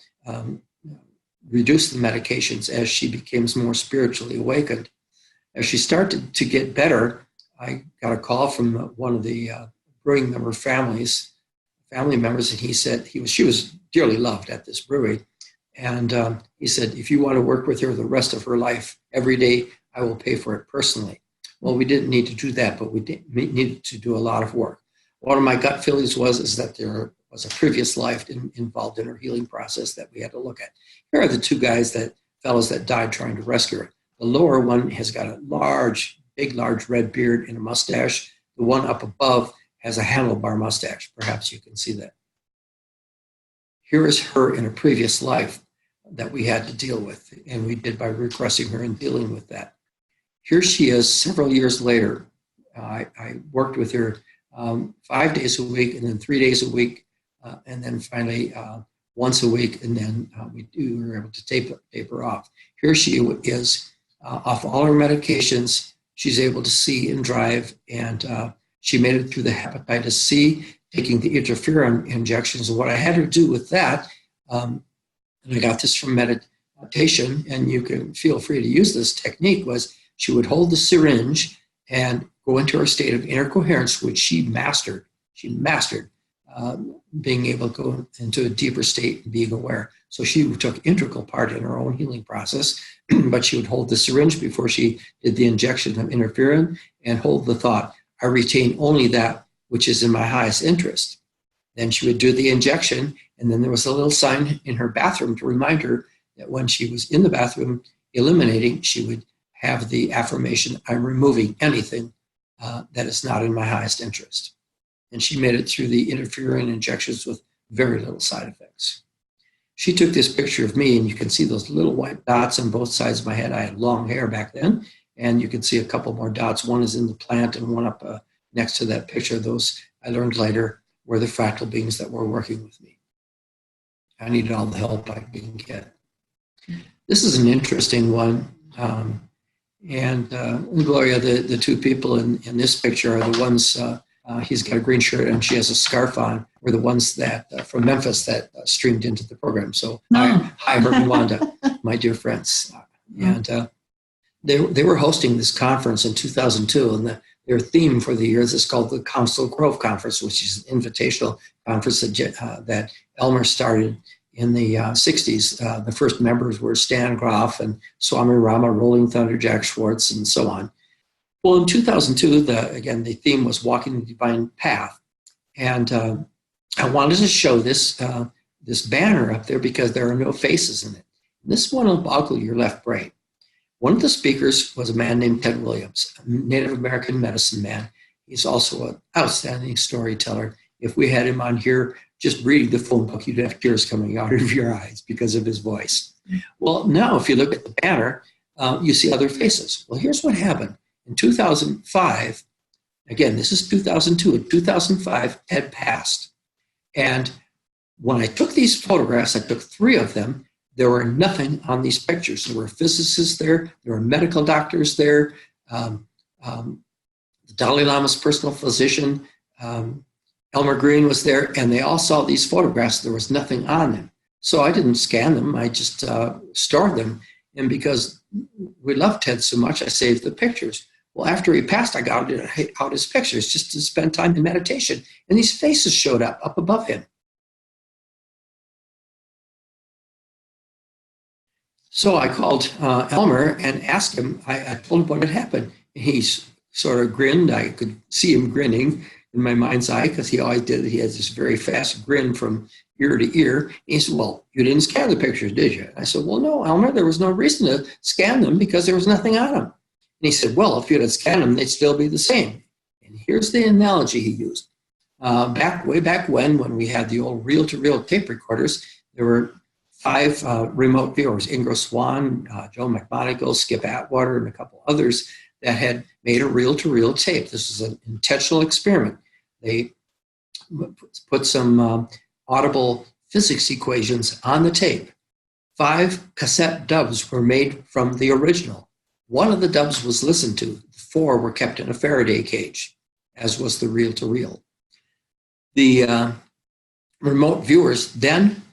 reduce the medications as she became more spiritually awakened. As she started to get better, I got a call from one of the brewing member family members, and he said she was dearly loved at this brewery. And he said, if you want to work with her the rest of her life, every day, I will pay for it personally. Well, we didn't need to do that, but we needed to do a lot of work. One of my gut feelings is that there was a previous life involved in her healing process that we had to look at. Here are the 2 fellows that died trying to rescue her. The lower one has got a large red beard and a mustache. The one up above has a handlebar mustache. Perhaps you can see that. Here is her in a previous life that we had to deal with, and we did by regressing her and dealing with that. Here she is several years later. I worked with her 5 days a week, and then 3 days a week, and then finally once a week, and then we were able to tape her off. Here she is off all her medications. She's able to see and drive, and she made it through the hepatitis C, taking the interferon injections. And what I had her do with that, and I got this from meditation, and you can feel free to use this technique, was she would hold the syringe and go into her state of inner coherence, which she mastered. She mastered being able to go into a deeper state and being aware. So she took integral part in her own healing process, but she would hold the syringe before she did the injection of interferon and hold the thought, I retain only that which is in my highest interest. Then she would do the injection, and then there was a little sign in her bathroom to remind her that when she was in the bathroom eliminating, she would have the affirmation, I'm removing anything that is not in my highest interest. And she made it through the interferon injections with very little side effects. She took this picture of me, and you can see those little white dots on both sides of my head. I had long hair back then, and you can see a couple more dots. One is in the plant and one up next to that picture. Those, I learned later, were the fractal beings that were working with me. I needed all the help I could get. This is an interesting one. And Gloria, the 2 people in this picture are the ones, he's got a green shirt and she has a scarf on, were the ones that from Memphis that streamed into the program. So hi, Bert and Wanda, my dear friends. And they were hosting this conference in 2002, and their theme for the year is called the Council Grove Conference, which is an invitational conference that Elmer started in the 60s. The first members were Stan Groff and Swami Rama, Rolling Thunder, Jack Schwartz, and so on. Well, in 2002, the theme was Walking the Divine Path. And I wanted to show this this banner up there because there are no faces in it. And this one will boggle your left brain. One of the speakers was a man named Ted Williams, a Native American medicine man. He's also an outstanding storyteller. If we had him on here just reading the phone book, you'd have tears coming out of your eyes because of his voice. Well, now if you look at the banner, you see other faces. Well, here's what happened. In 2005, again, this is 2002. In 2005, Ted passed. And when I took these photographs, I took 3 of them. There were nothing on these pictures. There were physicists there. There were medical doctors there. The Dalai Lama's personal physician, Elmer Greene, was there. And they all saw these photographs. There was nothing on them. So I didn't scan them. I just stored them. And because we loved Ted so much, I saved the pictures. Well, after he passed, I got out his pictures just to spend time in meditation. And these faces showed up above him. So I called Elmer and asked him, I told him what had happened. He sort of grinned. I could see him grinning in my mind's eye because he always did. He has this very fast grin from ear to ear. And he said, well, you didn't scan the pictures, did you? I said, well, no, Elmer, there was no reason to scan them because there was nothing on them. And he said, well, if you had scanned them, they'd still be the same. And here's the analogy he used. Way back when we had the old reel-to-reel tape recorders, there were 5 remote viewers, Ingo Swann, Joe McMonagle, Skip Atwater, and a couple others that had made a reel-to-reel tape. This is an intentional experiment. They put some audible physics equations on the tape. 5 cassette dubs were made from the original. 1 of the dubs was listened to. 4 were kept in a Faraday cage, as was the reel-to-reel. The remote viewers then,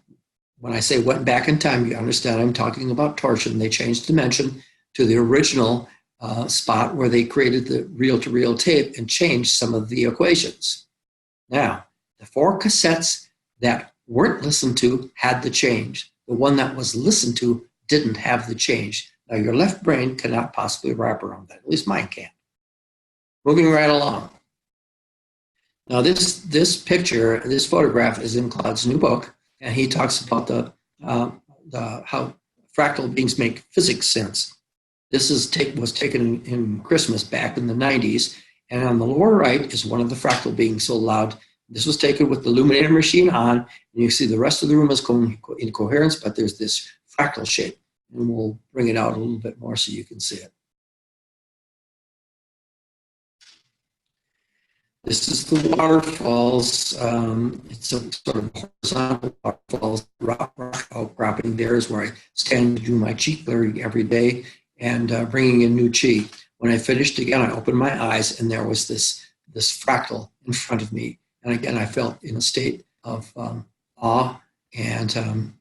when I say went back in time, you understand I'm talking about torsion. They changed dimension to the original spot where they created the reel-to-reel tape and changed some of the equations. Now, the 4 cassettes that weren't listened to had the change. The one that was listened to didn't have the change. Now, your left brain cannot possibly wrap around that. At least mine can't. Moving right along. Now, this picture, this photograph is in Claude's new book, and he talks about how fractal beings make physics sense. This was taken in Christmas back in the 90s, and on the lower right is one of the fractal beings so loud. This was taken with the illuminator machine on, and you see the rest of the room is going in coherence, but there's this fractal shape, and we'll bring it out a little bit more so you can see it. This is the waterfalls. It's a sort of horizontal waterfalls. Rock outcropping there is where I stand to do my chi clearing every day and bringing in new chi. When I finished again, I opened my eyes and there was this fractal in front of me. And again, I felt in a state of awe and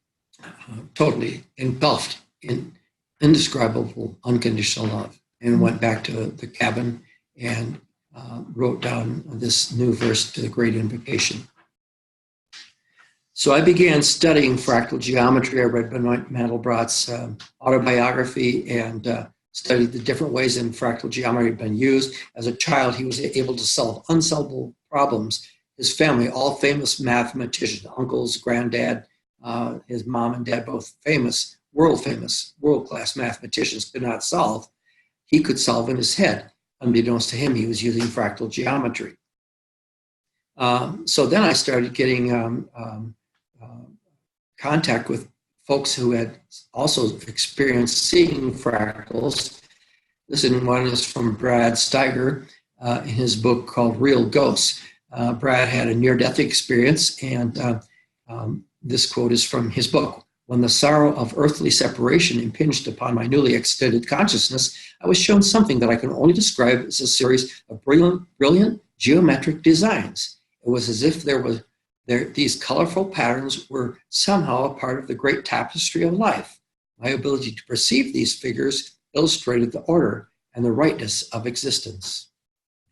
totally engulfed in indescribable unconditional love. And went back to the cabin and wrote down this new verse to the Great Invocation. So I began studying fractal geometry. I read Benoit Mandelbrot's autobiography and studied the different ways in fractal geometry had been used. As a child, he was able to solve unsolvable problems. His family, all famous mathematicians, uncles, granddad, his mom and dad, both famous, world-class mathematicians, could not solve. He could solve in his head. Unbeknownst to him, he was using fractal geometry. So then I started getting contact with folks who had also experienced seeing fractals. This one is from Brad Steiger in his book called Real Ghosts. Brad had a near-death experience, and this quote is from his book. When the sorrow of earthly separation impinged upon my newly extended consciousness, I was shown something that I can only describe as a series of brilliant geometric designs. It was as if these colorful patterns were somehow a part of the great tapestry of life. My ability to perceive these figures illustrated the order and the rightness of existence.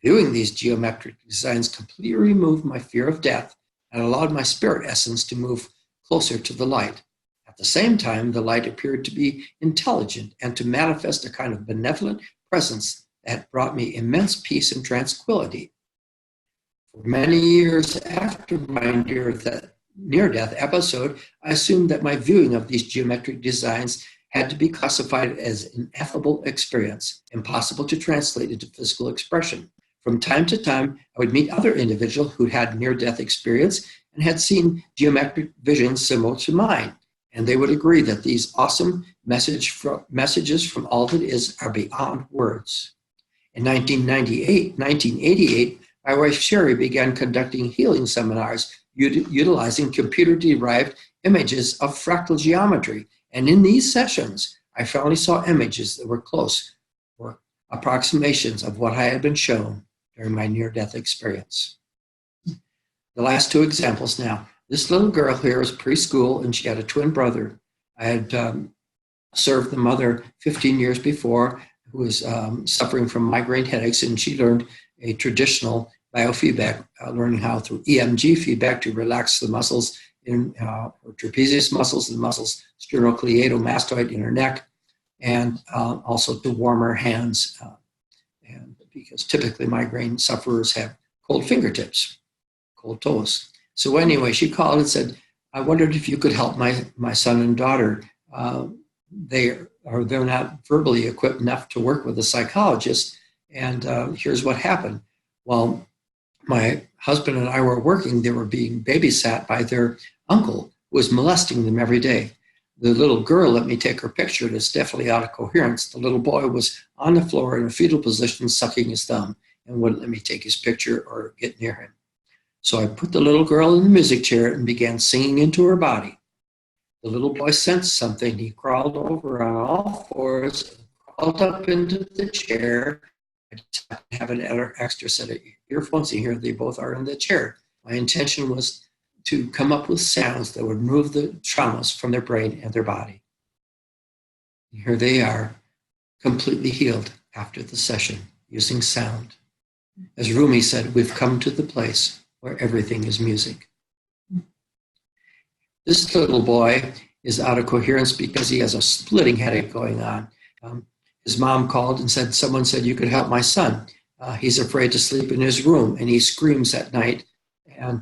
Viewing these geometric designs completely removed my fear of death and allowed my spirit essence to move closer to the light. At the same time, the light appeared to be intelligent and to manifest a kind of benevolent presence that brought me immense peace and tranquility. For many years after my near-death near-death episode, I assumed that my viewing of these geometric designs had to be classified as an ineffable experience, impossible to translate into physical expression. From time to time, I would meet other individuals who had near-death experience and had seen geometric visions similar to mine, and they would agree that these awesome messages from all that is are beyond words. In 1988, my wife Sherry began conducting healing seminars utilizing computer-derived images of fractal geometry. And in these sessions, I finally saw images that were close or approximations of what I had been shown during my near-death experience. The last two examples now. This little girl here was preschool, and she had a twin brother. I had served the mother 15 years before, who was suffering from migraine headaches, and she learned a traditional biofeedback, learning how through EMG feedback to relax the muscles in her trapezius muscles, the muscles sternocleidomastoid in her neck, and also to warm her hands, and because typically migraine sufferers have cold fingertips, cold toes. So anyway, she called and said, I wondered if you could help my son and daughter. They're not verbally equipped enough to work with a psychologist, and here's what happened. While my husband and I were working, they were being babysat by their uncle, who was molesting them every day. The little girl let me take her picture. It is definitely out of coherence. The little boy was on the floor in a fetal position, sucking his thumb, and wouldn't let me take his picture or get near him. So I put the little girl in the music chair and began singing into her body. The little boy sensed something. He crawled over on all fours, crawled up into the chair. I just have an extra set of earphones in here. They both are in the chair. My intention was to come up with sounds that would remove the traumas from their brain and their body. And here they are, completely healed after the session, using sound. As Rumi said, we've come to the place where everything is music. This little boy is out of coherence because he has a splitting headache going on. His mom called and said, someone said you could help my son. He's afraid to sleep in his room, and he screams at night, and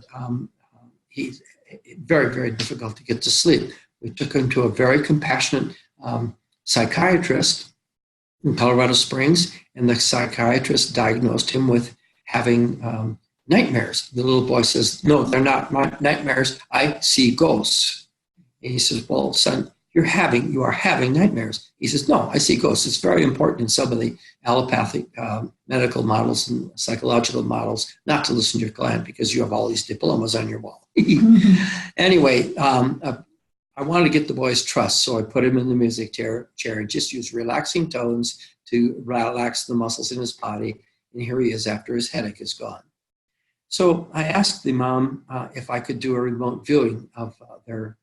he's very, very difficult to get to sleep. We took him to a very compassionate psychiatrist in Colorado Springs, and the psychiatrist diagnosed him with having nightmares. The little boy says, no, they're not my nightmares. I see ghosts. And he says, well, son, you are having nightmares. He says, no, I see ghosts. It's very important in some of the allopathic medical models and psychological models not to listen to your client because you have all these diplomas on your wall. Anyway, I wanted to get the boy's trust, so I put him in the music chair and just used relaxing tones to relax the muscles in his body. And here he is after his headache is gone. So I asked the mom if I could do a remote viewing of their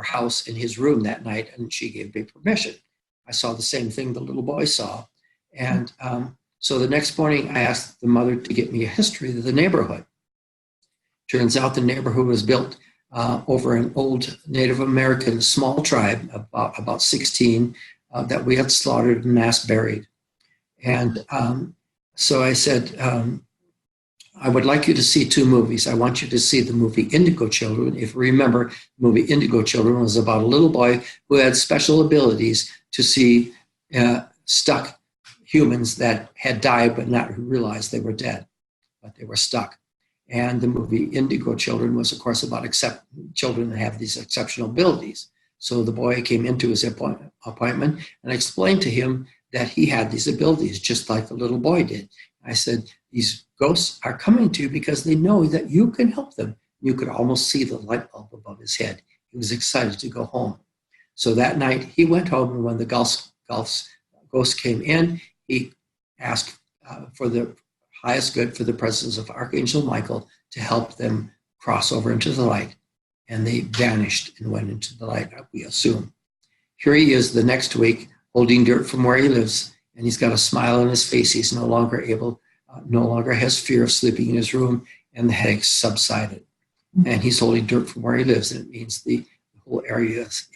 house in his room that night, and she gave me permission. I saw the same thing the little boy saw. And so the next morning, I asked the mother to get me a history of the neighborhood. Turns out the neighborhood was built over an old Native American small tribe, about 16, that we had slaughtered and mass buried. And so I said, I would like you to see two movies. I want you to see the movie Indigo Children. If you remember, the movie Indigo Children was about a little boy who had special abilities to see stuck humans that had died but not realized they were dead, but they were stuck. And the movie Indigo Children was, of course, about children that have these exceptional abilities. So the boy came into his appointment and I explained to him that he had these abilities, just like the little boy did. I said, these ghosts are coming to you because they know that you can help them. You could almost see the light bulb above his head. He was excited to go home. So that night he went home, and when the ghost came in, he asked for the highest good, for the presence of Archangel Michael to help them cross over into the light. And they vanished and went into the light, we assume. Here he is the next week holding dirt from where he lives, and he's got a smile on his face. He's no longer has fear of sleeping in his room, and the headache subsided. And he's holding dirt from where he lives, and it means the whole area has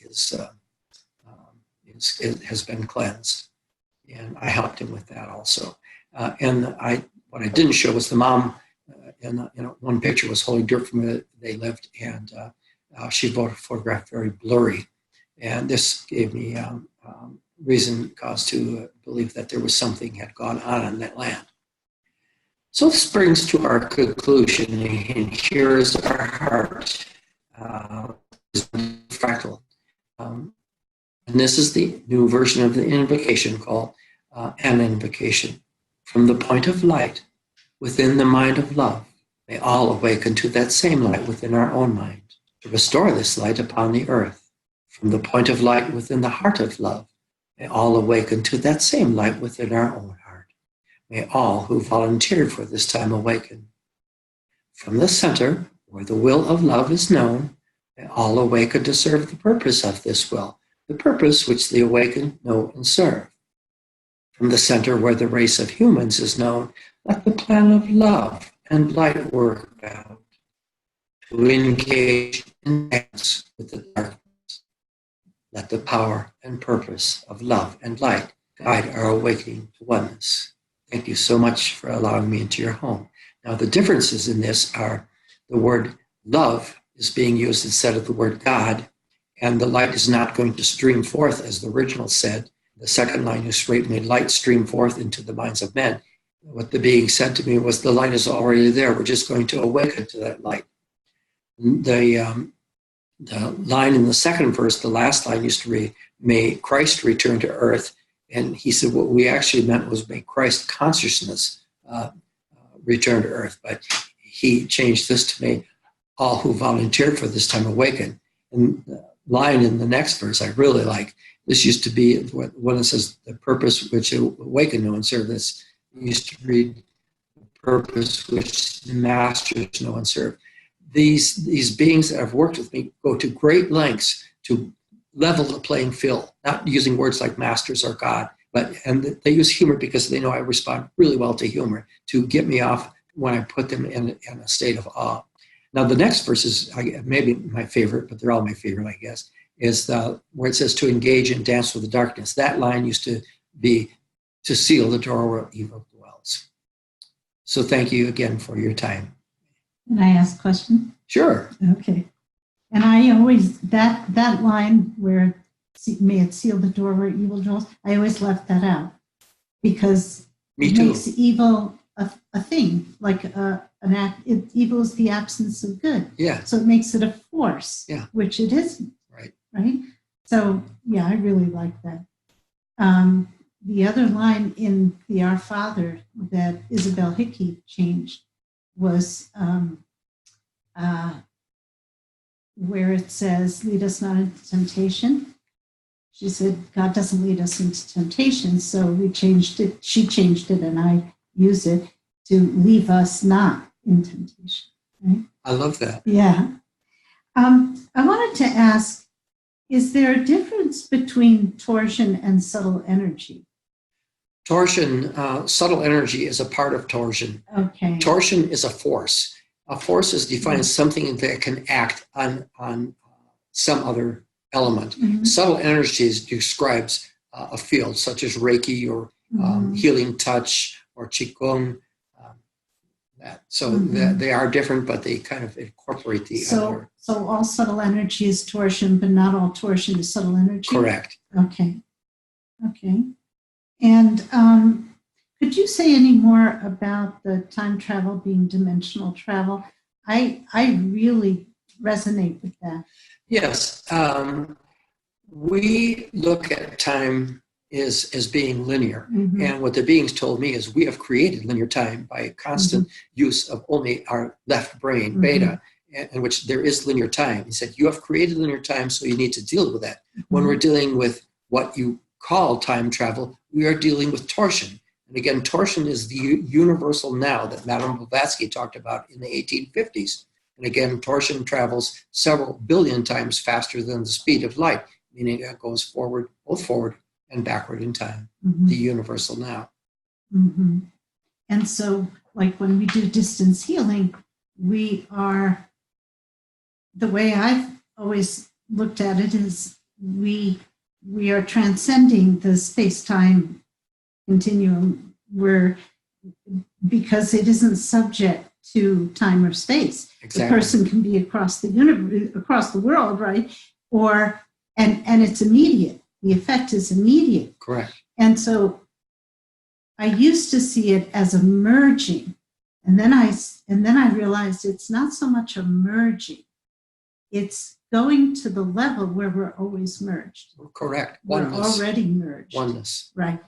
been cleansed. And I helped him with that also. What I didn't show was the mom and one picture was wholly different from where they lived, and she photographed very blurry. And this gave me cause to believe that there was something had gone on that land. So this brings to our conclusion, and here is our heart, fractal. And this is the new version of the invocation called an invocation. From the point of light within the mind of love, may all awaken to that same light within our own mind, to restore this light upon the earth. From the point of light within the heart of love, may all awaken to that same light within our own heart. May all who volunteered for this time awaken. From the center, where the will of love is known, may all awaken to serve the purpose of this will, the purpose which the awakened know and serve. From the center, where the race of humans is known, let the plan of love and light work about, to engage in dance with the darkness. Let the power and purpose of love and light guide our awakening to oneness. Thank you so much for allowing me into your home. Now, the differences in this are the word love is being used instead of the word God, and the light is not going to stream forth, as the original said. The second line is straight, may light stream forth into the minds of men. What the being said to me was, the light is already there. We're just going to awaken to that light. The line in the second verse, the last line used to read, may Christ return to earth. And he said what we actually meant was, may Christ consciousness return to earth. But he changed this to, may all who volunteered for this time awaken. And the line in the next verse I really like. This used to be when it says the purpose which awakened know and serve. This used to read the purpose which the masters know and serve. These beings that have worked with me go to great lengths to level the playing field, not using words like masters or God, and they use humor because they know I respond really well to humor to get me off when I put them in a state of awe. Now, the next verse is maybe my favorite, but they're all my favorite, I guess, is where it says to engage and dance with the darkness. That line used to be to seal the door where evil dwells. So thank you again for your time. Can I ask a question? Sure. Okay. And I always, that line where may it seal the door where evil dwells, I always left that out because it makes evil a thing, like an act. Evil is the absence of good. Yeah. So it makes it a force, which it isn't. Right? So, yeah, I really like that. The other line in the Our Father that Isabel Hickey changed was where it says, lead us not into temptation. She said, God doesn't lead us into temptation, so we changed it. She changed it, and I use it to leave us not in temptation. Right? I love that. Yeah. I wanted to ask, is there a difference between torsion and subtle energy? Torsion, subtle energy is a part of torsion. Okay. Torsion is a force. A force is defined as something that can act on some other element. Mm-hmm. Subtle energies describes a field such as Reiki or healing touch or Qigong. They are different, but they kind of incorporate the other. So all subtle energy is torsion, but not all torsion is subtle energy? Correct. Okay. And could you say any more about the time travel being dimensional travel? I really resonate with that. Yes. We look at time as being linear. Mm-hmm. And what the beings told me is we have created linear time by constant use of only our left brain, beta, in which there is linear time. He said, you have created linear time, so you need to deal with that. When we're dealing with what you call time travel, we are dealing with torsion. And again, torsion is the universal now that Madame Blavatsky talked about in the 1850s. And again, torsion travels several billion times faster than the speed of light, meaning it goes forward, both forward and backward in time, the universal now. Mm-hmm. And so, like when we do distance healing, we are, the way I've always looked at it is we are transcending the space-time continuum because it isn't subject to time or space. Exactly. The person can be across the universe, across the world, right? And it's immediate. The effect is immediate. Correct. And so I used to see it as a merging. And then I realized it's not so much a merging. It's going to the level where we're always merged. Correct. We're Oneness. already merged. Oneness. Right.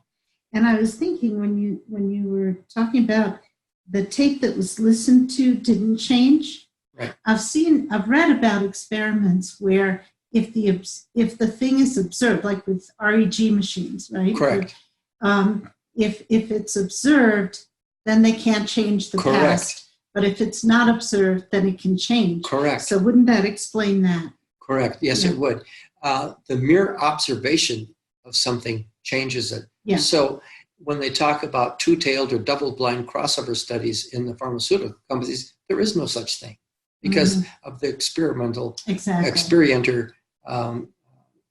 And I was thinking when you were talking about the tape that was listened to didn't change. Right. I've read about experiments where if the thing is observed, like with REG machines, right? Correct. If it's observed, then they can't change the Correct. past. But if it's not observed, then it can change. Correct. So wouldn't that explain that? Correct. Yes, Yeah. it would. The mere observation of something changes it. Yeah. So when they talk about two-tailed or double-blind crossover studies in the pharmaceutical companies, there is no such thing because of the experimental Exactly. experimenter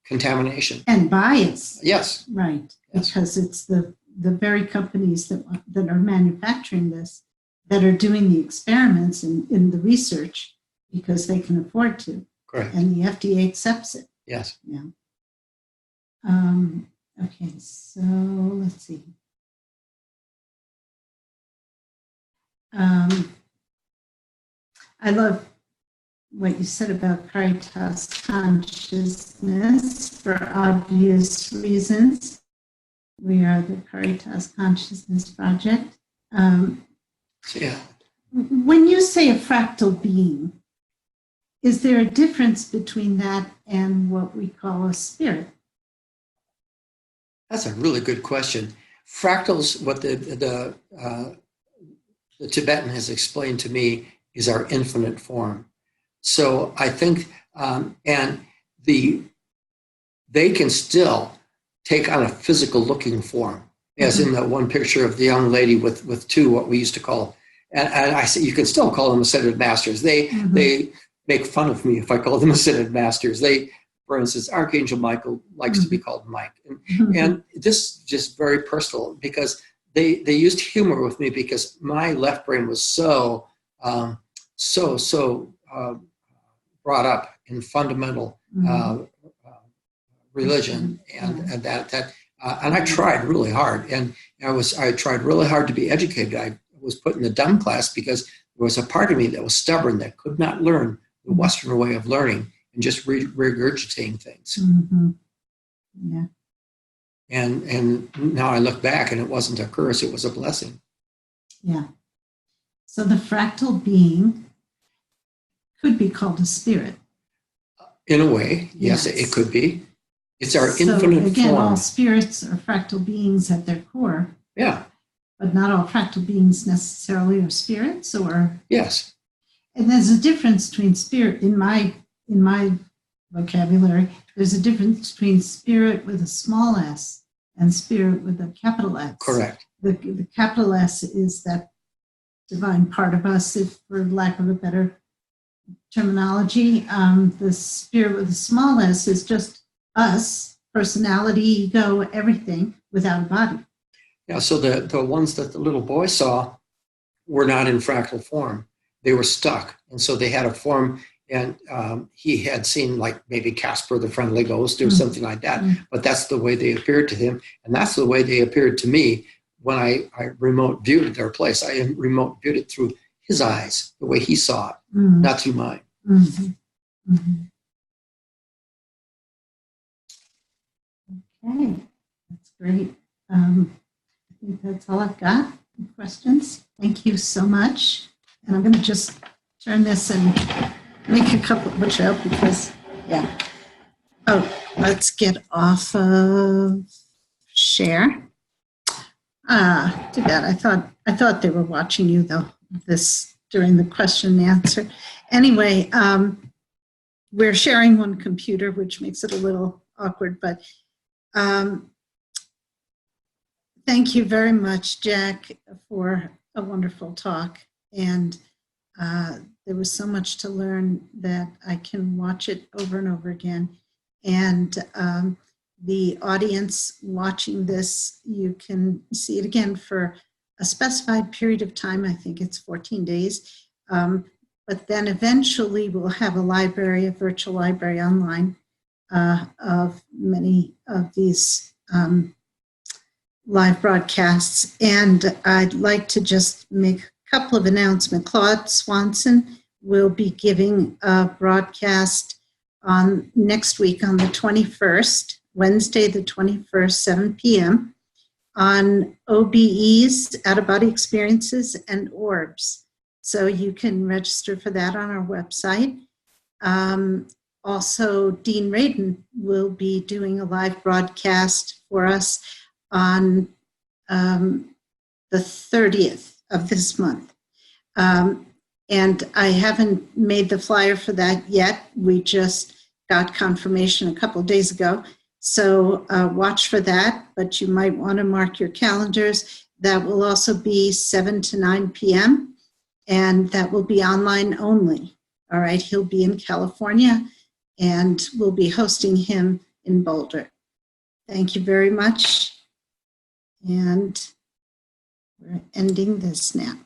contamination. And bias. Yes. Right. Yes. Because it's the very companies that are manufacturing this that are doing the experiments in the research because they can afford to. Correct. And the FDA accepts it. Yes. Yeah. Okay, so let's see. I love what you said about Caritas consciousness for obvious reasons. We are the Caritas Consciousness Project. Yeah. When you say a fractal being, is there a difference between that and what we call a spirit? That's a really good question. Fractals, what the Tibetan has explained to me, is our infinite form. So I think, they can still take on a physical looking form, as in that one picture of the young lady with two, what we used to call, and I say you can still call them ascended masters. They make fun of me if I call them ascended masters. For instance, Archangel Michael likes to be called Mike. And this is just very personal because they used humor with me because my left brain was so brought up in fundamental religion and that and I tried really hard, and I tried really hard to be educated. I was put in the dumb class because there was a part of me that was stubborn that could not learn the Western way of learning and just regurgitating things. Yeah. And now I look back and it wasn't a curse, it was a blessing. Yeah. So the fractal being could be called a spirit. In a way, yes, it could be. It's our infinite again, form. all spirits are fractal beings at their core. Yeah. But not all fractal beings necessarily are spirits, or yes. And there's a difference between spirit in my vocabulary. There's a difference between spirit with a small s and spirit with a capital S. Correct. The capital S is that divine part of us, if for lack of a better terminology. The spirit with a small s is just us, personality, ego, everything without a body. Yeah, so the ones that the little boy saw were not in fractal form. They were stuck. And so they had a form, and he had seen like maybe Casper the Friendly Ghost or something like that. But that's the way they appeared to him. And that's the way they appeared to me when I remote viewed their place. I remote viewed it through his eyes, the way he saw it, not through mine. Okay, that's great. I think that's all I've got. Any questions? Thank you so much. And I'm going to just turn this and make a couple, which out because, yeah. Oh, let's get off of share. Too bad. I thought they were watching you though, this during the question and answer. Anyway, we're sharing one computer, which makes it a little awkward, but thank you very much, Jack, for a wonderful talk. And there was so much to learn that I can watch it over and over again. And the audience watching this, you can see it again for a specified period of time. I think it's 14 days. But then eventually we'll have a library, a virtual library online of many of these live broadcasts. And I'd like to just make a couple of announcements. Claude Swanson will be giving a broadcast on next week on the 21st, Wednesday the 21st, 7 p.m. on OBEs, out-of-body experiences, and orbs. So you can register for that on our website. Also, Dean Radin will be doing a live broadcast for us on the 30th of this month. And I haven't made the flyer for that yet. We just got confirmation a couple of days ago. So watch for that, but you might want to mark your calendars. That will also be 7 to 9 p.m. and that will be online only. All right, he'll be in California and we'll be hosting him in Boulder. Thank you very much. And we're ending this now.